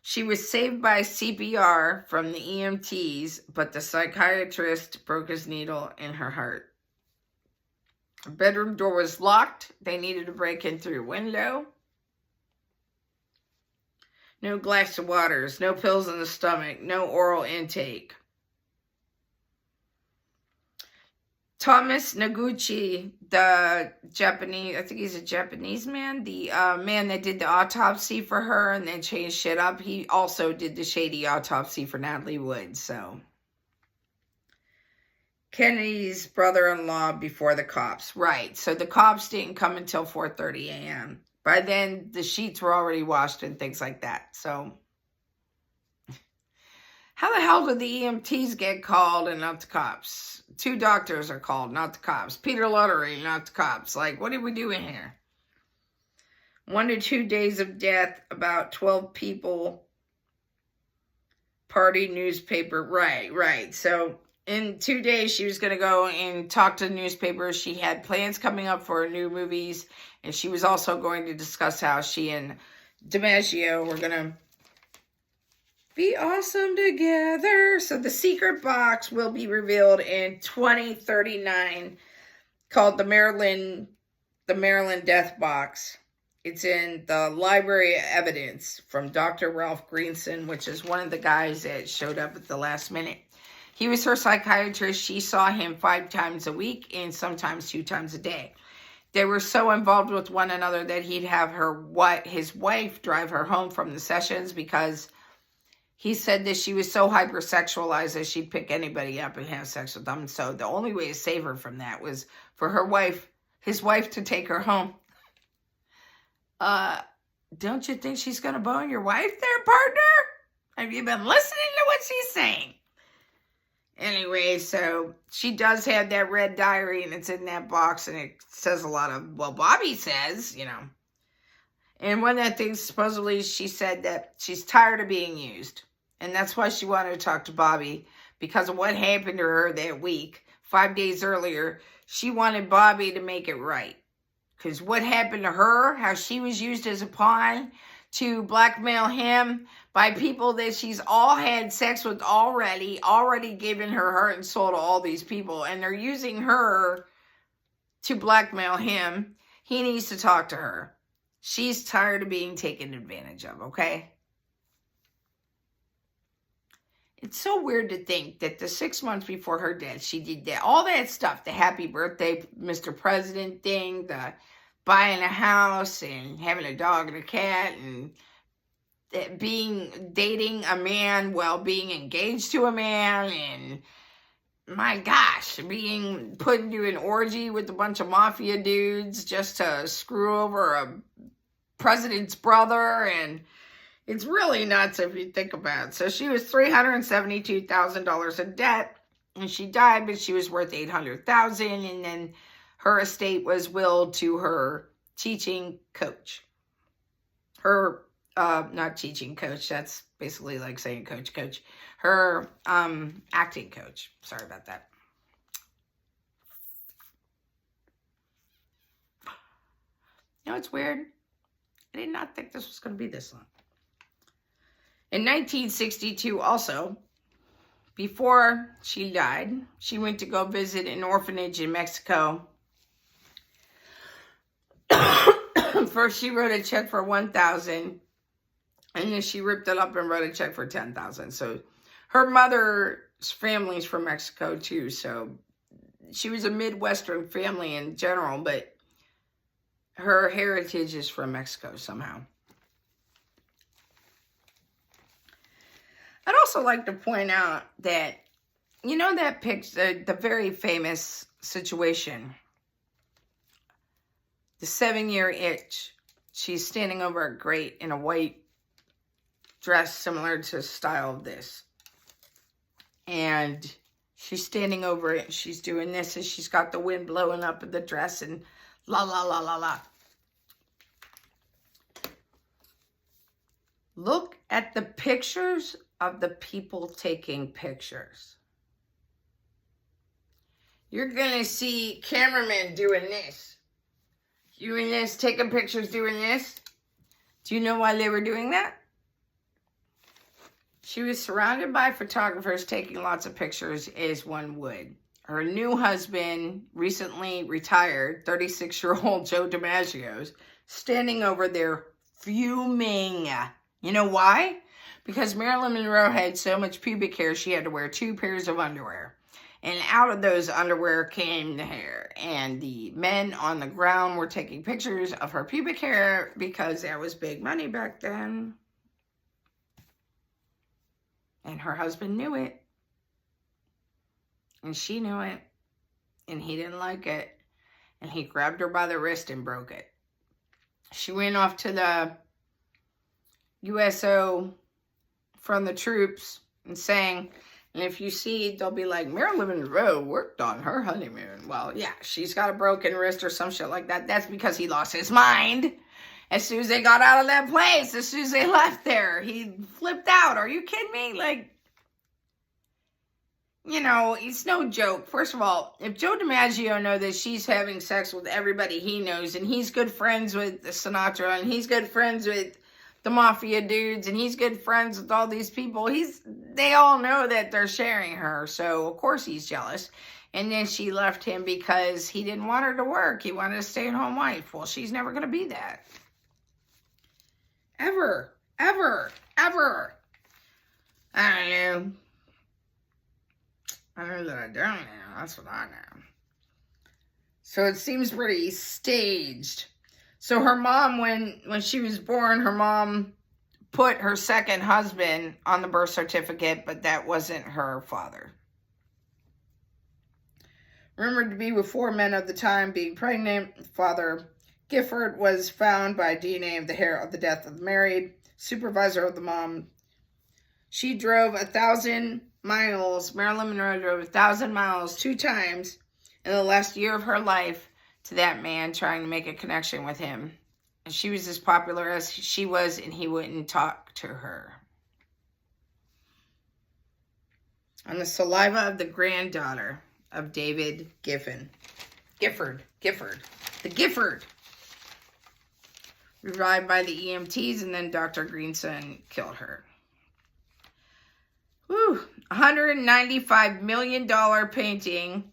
She was saved by CPR from the EMTs, but the psychiatrist broke his needle in her heart. Her bedroom door was locked. They needed to break in through a window. No glass of waters, no pills in the stomach, no oral intake. Thomas Noguchi, the Japanese, I think he's a Japanese man, the man that did the autopsy for her and then changed shit up, he also did the shady autopsy for Natalie Wood, so. Kennedy's brother-in-law before the cops. Right, so the cops didn't come until 4:30 a.m. By then, the sheets were already washed and things like that, so. How the hell did the EMTs get called and not the cops? 2 doctors are called, not the cops. Peter Luttery, not the cops. Like, what are we doing here? 1 to 2 days of death, about 12 people. Party, newspaper, right. So, in 2 days, she was going to go and talk to the newspapers. She had plans coming up for new movies. And she was also going to discuss how she and DiMaggio were going to be awesome together. So the secret box will be revealed in 2039, called the Marilyn Death Box. It's in the Library of Evidence from Dr. Ralph Greenson, which is one of the guys that showed up at the last minute. He was her psychiatrist. She saw him 5 times a week and sometimes 2 times a day. They were so involved with one another that he'd have his wife drive her home from the sessions, because he said that she was so hypersexualized that she'd pick anybody up and have sex with them. So the only way to save her from that was for his wife to take her home. Don't you think she's going to bone your wife there, partner? Have you been listening to what she's saying? Anyway, so she does have that red diary, and it's in that box, and it says a lot of, well, Bobby says, you know. And one of the things, supposedly, she said that she's tired of being used. And that's why she wanted to talk to Bobby, because of what happened to her that week. 5 days earlier, she wanted Bobby to make it right. Because what happened to her, how she was used as a pawn to blackmail him by people that she's all had sex with already given her heart and soul to all these people, and they're using her to blackmail him. He needs to talk to her. She's tired of being taken advantage of, okay? It's so weird to think that the 6 months before her death, she did that, all that stuff, the happy birthday, Mr. President thing, the buying a house and having a dog and a cat, and dating a man while being engaged to a man, and my gosh, being put into an orgy with a bunch of mafia dudes just to screw over a president's brother, and it's really nuts if you think about it. So she was $372,000 in debt, and she died, but she was worth $800,000, and then her estate was willed to her teaching coach. Her, not teaching coach, that's basically like saying coach. Her acting coach. Sorry about that. You know, it's weird. I did not think this was going to be this long. In 1962 also, before she died, she went to go visit an orphanage in Mexico. First, she wrote a check for $1,000, and then she ripped it up and wrote a check for $10,000. So her mother's family's from Mexico too, so she was a Midwestern family in general, but her heritage is from Mexico somehow. I'd also like to point out that, you know, that picture, the very famous situation, the 7-year itch. She's standing over a grate in a white dress similar to the style of this. And she's standing over it. She's doing this, and she's got the wind blowing up in the dress, and la, la, la, la, la. Look at the pictures of the people taking pictures. You're going to see cameramen doing this. Doing this, taking pictures, doing this. Do you know why they were doing that? She was surrounded by photographers taking lots of pictures, as one would. Her new husband, recently retired, 36-year-old Joe DiMaggio's, standing over there fuming. You know why? Because Marilyn Monroe had so much pubic hair, she had to wear 2 pairs of underwear. And out of those underwear came the hair. And the men on the ground were taking pictures of her pubic hair because that was big money back then. And her husband knew it. And she knew it. And he didn't like it. And he grabbed her by the wrist and broke it. She went off to the USO from the troops and sang. And if you see, they'll be like, Marilyn Monroe worked on her honeymoon. Well, yeah, she's got a broken wrist or some shit like that. That's because he lost his mind. As soon as they got out of that place, as soon as they left there, he flipped out. Are you kidding me? Like, you know, it's no joke. First of all, if Joe DiMaggio knows that she's having sex with everybody he knows, and he's good friends with Sinatra, and he's good friends with the mafia dudes, and he's good friends with all these people, they all know that they're sharing her, so of course he's jealous. And then she left him because he didn't want her to work. He wanted a stay-at-home wife. Well, she's never going to be that. Ever. Ever. Ever. I don't know. I know that I don't know. That's what I know. So it seems pretty staged. So her mom, when she was born, her mom put her second husband on the birth certificate, but that wasn't her father. Rumored to be with 4 men at the time, being pregnant, Father Gifford was found by DNA of the hair of the death of the married supervisor of the mom. She drove 1,000 miles. Marilyn Monroe drove 1,000 miles 2 times in the last year of her life to that man, trying to make a connection with him. And she was as popular as she was, and he wouldn't talk to her. On the saliva of the granddaughter of David Gifford. The Gifford. Revived by the EMTs, and then Dr. Greenson killed her. Whew. $195 million painting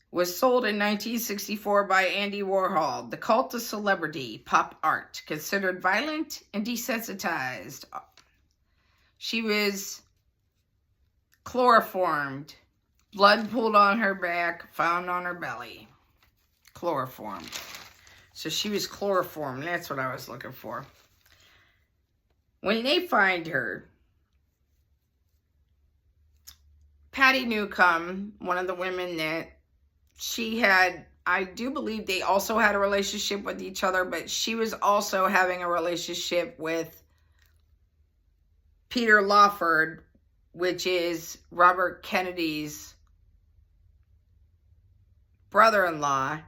was sold in 1964 by Andy Warhol. The cult of celebrity, pop art, considered violent and desensitized. She was chloroformed. Blood pooled on her back, found on her belly. Chloroformed. So she was chloroformed. That's what I was looking for. When they find her, Patty Newcomb, one of the women that she had, I do believe they also had a relationship with each other, but she was also having a relationship with Peter Lawford, which is Robert Kennedy's brother-in-law.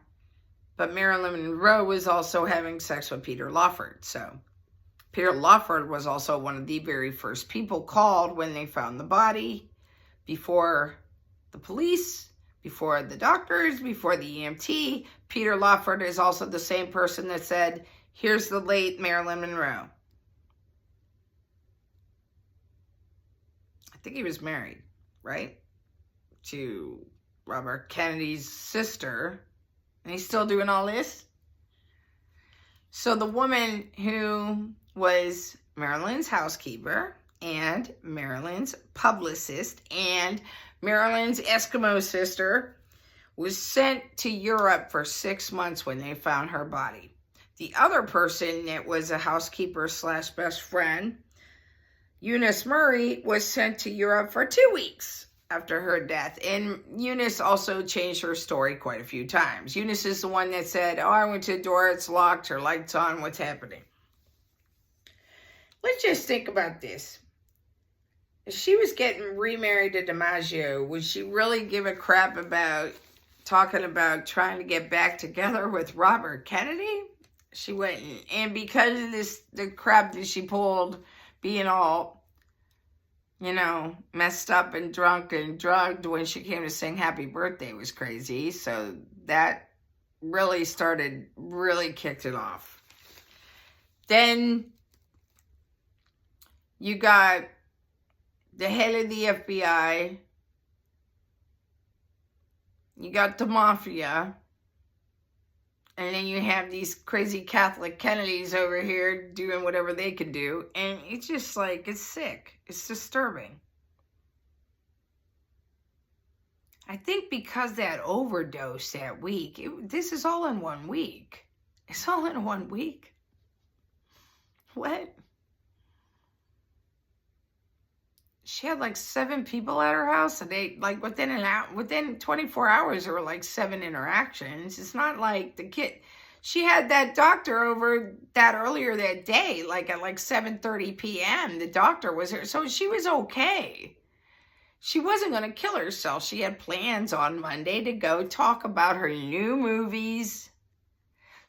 But Marilyn Monroe was also having sex with Peter Lawford. So Peter Lawford was also one of the very first people called when they found the body, before the police, before the doctors, before the EMT. Peter Lawford is also the same person that said, "Here's the late Marilyn Monroe." I think he was married, right? To Robert Kennedy's sister. And he's still doing all this. So the woman who was Marilyn's housekeeper and Marilyn's publicist and Marilyn's Eskimo sister was sent to Europe for 6 months when they found her body. The other person that was a housekeeper slash best friend, Youze Murray, was sent to Europe for 2 weeks after her death. And Youze also changed her story quite a few times. Youze is the one that said, "Oh, I went to the door, it's locked, her light's on, what's happening?" Let's just think about this. If she was getting remarried to DiMaggio, would she really give a crap about talking about trying to get back together with Robert Kennedy? She wouldn't. And because of the crap that she pulled, being all, messed up and drunk and drugged when she came to sing Happy Birthday was crazy. So that really kicked it off. Then you got the head of the FBI. You got the mafia. And then you have these crazy Catholic Kennedys over here doing whatever they can do. And it's just like, it's sick. It's disturbing. I think because that overdose that week, this is all in 1 week. It's all in 1 week. What? She had like 7 people at her house, and they, like, within 24 hours, there were like 7 interactions. It's not like the kid. She had that doctor over that earlier that day, like at like 7:30 p.m. The doctor was here, so she was okay. She wasn't going to kill herself. She had plans on Monday to go talk about her new movies.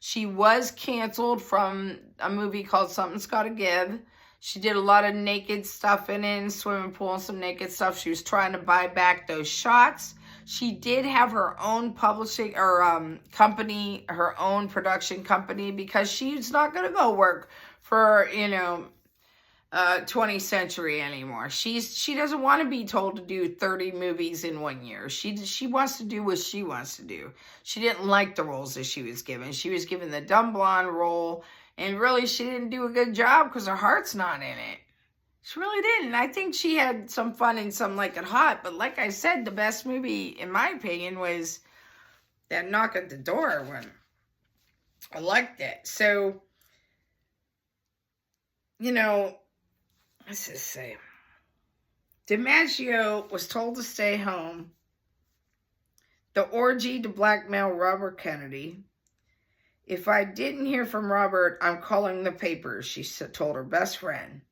She was canceled from a movie called Something's Gotta Give. She did a lot of naked stuff in it, swimming pool and some naked stuff. She was trying to buy back those shots. She did have her own publishing or company, her own production company, because she's not going to go work for, 20th Century anymore. She doesn't want to be told to do 30 movies in 1 year. She wants to do what she wants to do. She didn't like the roles that she was given. She was given the dumb blonde role. And really, she didn't do a good job because her heart's not in it. She really didn't. I think she had some fun in Some Like It Hot. But like I said, the best movie, in my opinion, was that Knock at the Door one. I liked that. So, let's just say, DiMaggio was told to stay home. The orgy to blackmail Robert Kennedy. "If I didn't hear from Robert, I'm calling the papers," she told her best friend.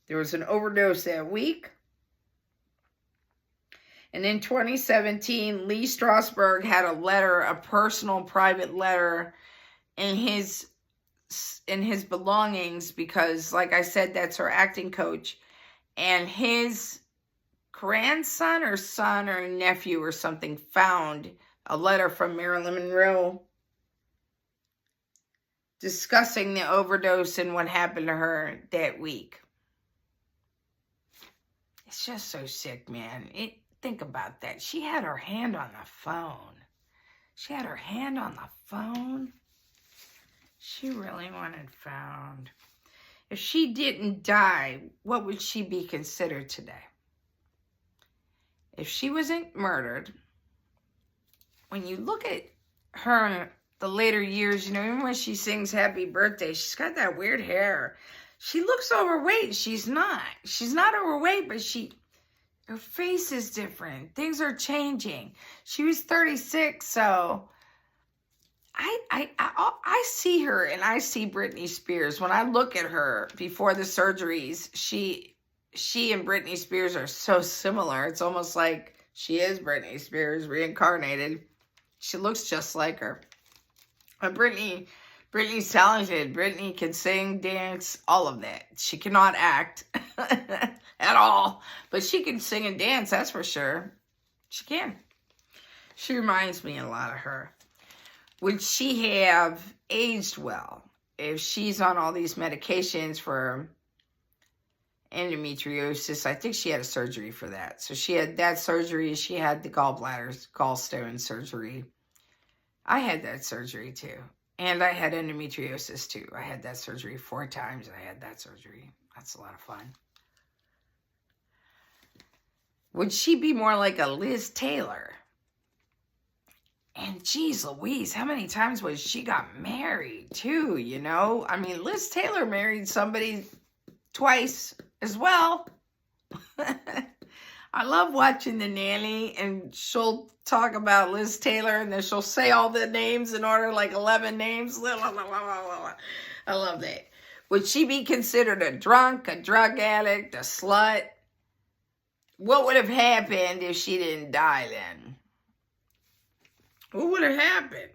There was an overdose that week. And in 2017, Lee Strasberg had a letter, a personal private letter in his belongings because, like I said, that's her acting coach. And his grandson or son or nephew or something found a letter from Marilyn Monroe discussing the overdose and what happened to her that week. It's just so sick, man. Think about that. She had her hand on the phone. She had her hand on the phone. She really wanted found. If she didn't die, what would she be considered today? If she wasn't murdered, when you look at her in the later years, you know, even when she sings Happy Birthday, she's got that weird hair. She looks overweight. She's not. She's not overweight, but her face is different. Things are changing. She was 36, so I see her and I see Britney Spears. When I look at her before the surgeries, she and Britney Spears are so similar. It's almost like she is Britney Spears reincarnated. She looks just like her. But Britney's talented. Britney can sing, dance, all of that. She cannot act at all, but she can sing and dance, that's for sure. She can. She reminds me a lot of her. Would she have aged well if she's on all these medications for endometriosis? I think she had a surgery for that. So she had that surgery. She had the gallstone surgery. I had that surgery too. And I had endometriosis too. I had that surgery 4 times. I had that surgery. That's a lot of fun. Would she be more like a Liz Taylor? And geez Louise, how many times was she got married too, you know? I mean, Liz Taylor married somebody twice as well. I love watching The Nanny, and she'll talk about Liz Taylor, and then she'll say all the names in order, like 11 names. I love that. Would she be considered a drunk, a drug addict, a slut? What would have happened if she didn't die then? What would have happened?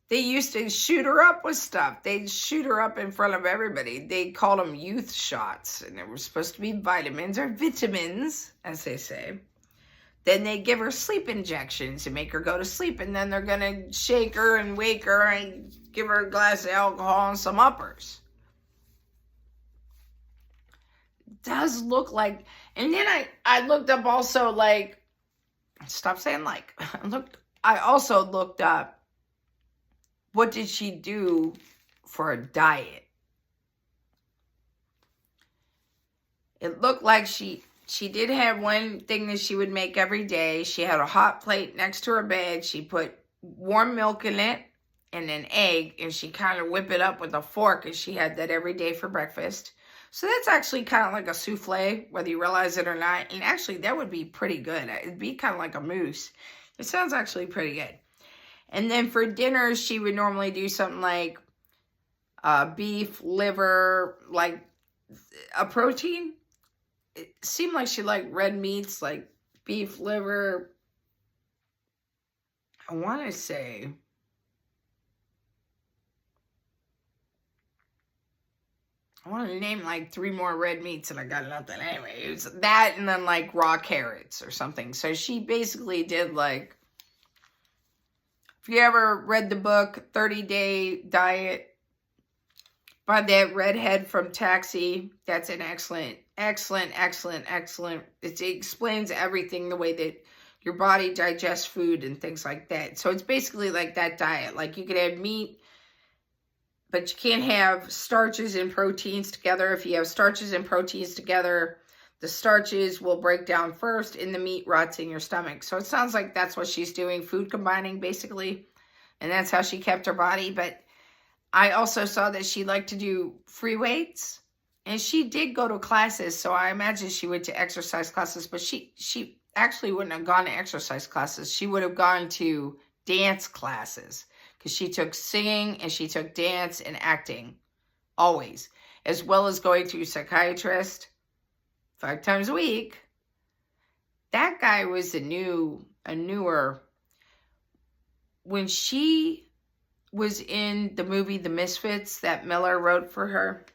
They used to shoot her up with stuff. They'd shoot her up in front of everybody. They called them youth shots, and they were supposed to be vitamins or vitamins, as they say. Then they give her sleep injections to make her go to sleep, and then they're going to shake her and wake her and give her a glass of alcohol and some uppers. It does look like... And then I looked up also, like... Stop saying like. I also looked up, what did she do for a diet? It looked like she did have one thing that she would make every day. She had a hot plate next to her bed. She put warm milk in it and an egg, and she kind of whip it up with a fork, and she had that every day for breakfast. So that's actually kind of like a souffle, whether you realize it or not. And actually, that would be pretty good. It'd be kind of like a mousse. It sounds actually pretty good. And then for dinner, she would normally do something like beef, liver, like a protein. It seemed like she liked red meats, like beef, liver. I want to say... I want to name like 3 more red meats, and I got nothing. Anyway, it was that and then like raw carrots or something. So she basically did like, if you ever read the book 30-Day Diet by that redhead from Taxi, that's an excellent. It explains everything, the way that your body digests food and things like that. So it's basically like that diet. Like you could have meat, but you can't have starches and proteins together. If you have starches and proteins together, the starches will break down first and the meat rots in your stomach. So it sounds like that's what she's doing, food combining basically. And that's how she kept her body. But I also saw that she liked to do free weights. And she did go to classes. So I imagine she went to exercise classes. But she actually wouldn't have gone to exercise classes. She would have gone to dance classes. Because she took singing and she took dance and acting, always. As well as going to a psychiatrist 5 times a week. That guy was a newer. When she was in the movie The Misfits that Miller wrote for her,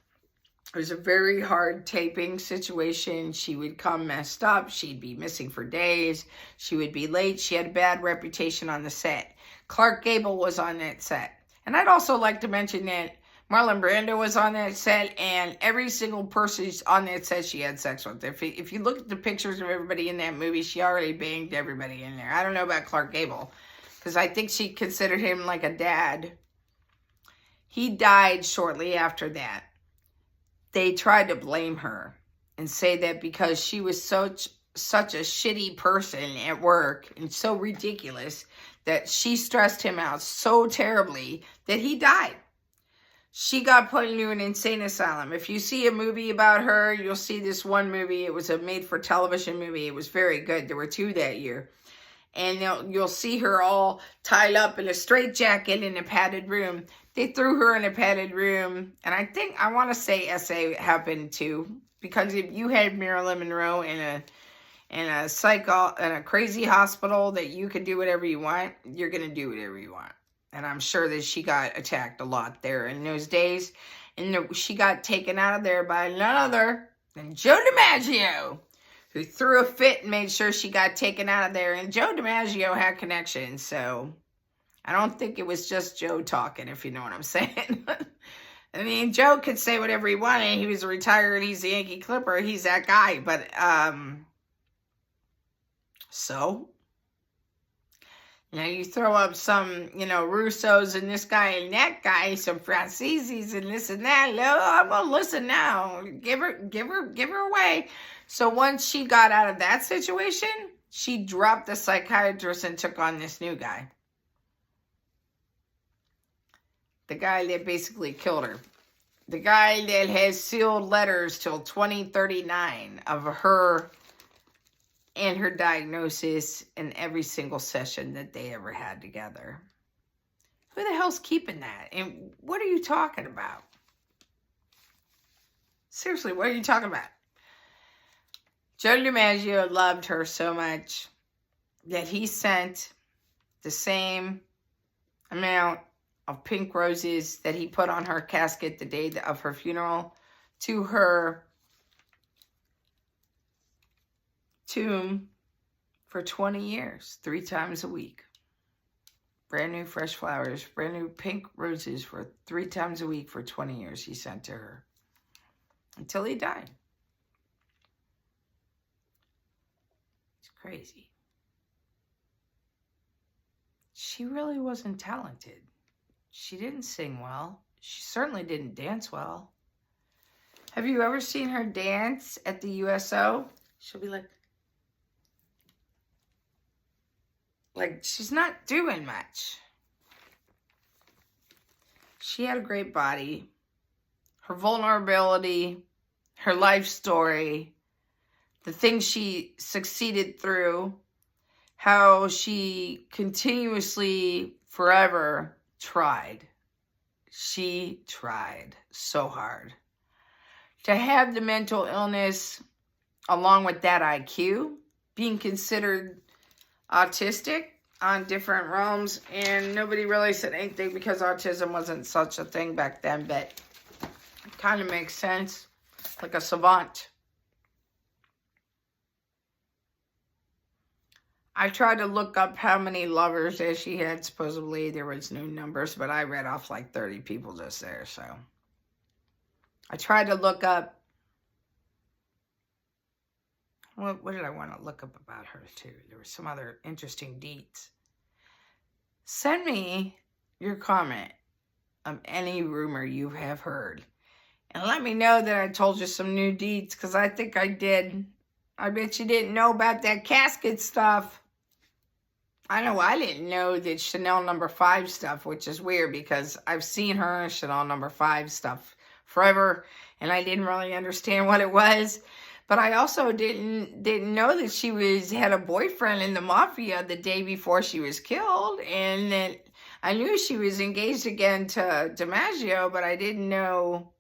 it was a very hard taping situation. She would come messed up. She'd be missing for days. She would be late. She had a bad reputation on the set. Clark Gable was on that set. And I'd also like to mention that Marlon Brando was on that set, and every single person on that set she had sex with. If you look at the pictures of everybody in that movie, she already banged everybody in there. I don't know about Clark Gable, because I think she considered him like a dad. He died shortly after that. They tried to blame her and say that because she was such a shitty person at work and so ridiculous that she stressed him out so terribly that he died. She got put into an insane asylum. If you see a movie about her, you'll see this one movie. It was a made-for-television movie. It was very good. There were 2 that year. And you'll see her all tied up in a straitjacket in a padded room. They threw her in a padded room. And I want to say SA happened too. Because if you had Marilyn Monroe in a crazy hospital that you could do whatever you want, you're going to do whatever you want. And I'm sure that she got attacked a lot there in those days. And she got taken out of there by none other than Joe DiMaggio, who threw a fit and made sure she got taken out of there. And Joe DiMaggio had connections, so I don't think it was just Joe talking, if you know what I'm saying. I mean, Joe could say whatever he wanted. He was retired. He's a Yankee Clipper. He's that guy. But, so... you throw up some, Russos and this guy and that guy, some Francises and this and that. No, I'm gonna listen now. Give her away. So once she got out of that situation, she dropped the psychiatrist and took on this new guy. The guy that basically killed her. The guy that has sealed letters till 2039 of her and her diagnosis in every single session that they ever had together. Who the hell's keeping that? And what are you talking about? Seriously, what are you talking about? Joe DiMaggio loved her so much that he sent the same amount of pink roses that he put on her casket the day of her funeral to her tomb for 20 years, 3 times a week. Brand new fresh flowers, brand new pink roses for 3 times a week for 20 years he sent to her. Until he died. It's crazy. She really wasn't talented. She didn't sing well. She certainly didn't dance well. Have you ever seen her dance at the USO? She'll be like, she's not doing much. She had a great body. Her vulnerability, her life story, the things she succeeded through, how she continuously, forever tried. She tried so hard. To have the mental illness along with that IQ, being considered autistic on different realms, and nobody really said anything because autism wasn't such a thing back then, but it kind of makes sense, like a savant. I tried to look up how many lovers that she had. Supposedly there was no numbers, but I read off like 30 people just there, so I tried to look up. What did I want to look up about her, too? There were some other interesting deets. Send me your comment of any rumor you have heard. And let me know that I told you some new deets, because I think I did. I bet you didn't know about that casket stuff. I know I didn't know that Chanel No. 5 stuff, which is weird, because I've seen her Chanel No. 5 stuff forever, and I didn't really understand what it was. But I also didn't know that she had a boyfriend in the mafia the day before she was killed, and that I knew she was engaged again to DiMaggio, but I didn't know.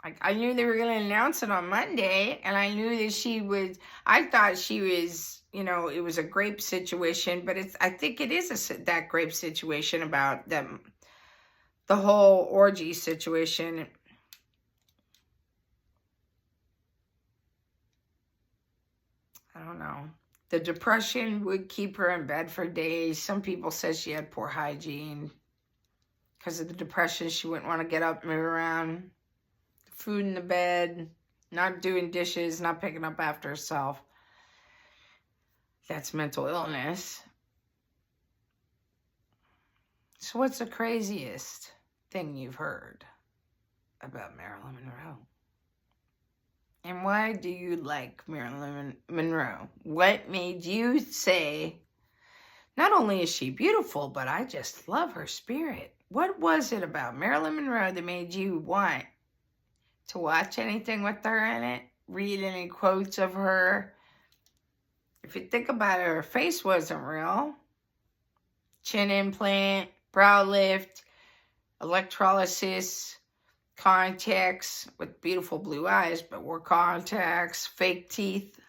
Like, I knew they were going to announce it on Monday, and I knew that I thought she was, it was a grape situation, but I think it is that grape situation about them, the whole orgy situation. I don't know. The depression would keep her in bed for days. Some people said she had poor hygiene. Because of the depression, she wouldn't want to get up, move around. Food in the bed, not doing dishes, not picking up after herself. That's mental illness. So what's the craziest thing you've heard about Marilyn Monroe? And why do you like Marilyn Monroe? What made you say, not only is she beautiful, but I just love her spirit? What was it about Marilyn Monroe that made you want to watch anything with her in it? Read any quotes of her? If you think about it, her face wasn't real. Chin implant, brow lift, electrolysis, contacts with beautiful blue eyes, but wore contacts, fake teeth,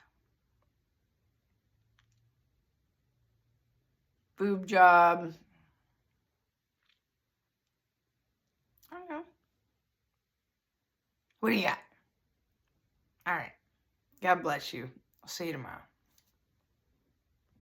boob job. I don't know. What do you got? All right. God bless you. I'll see you tomorrow.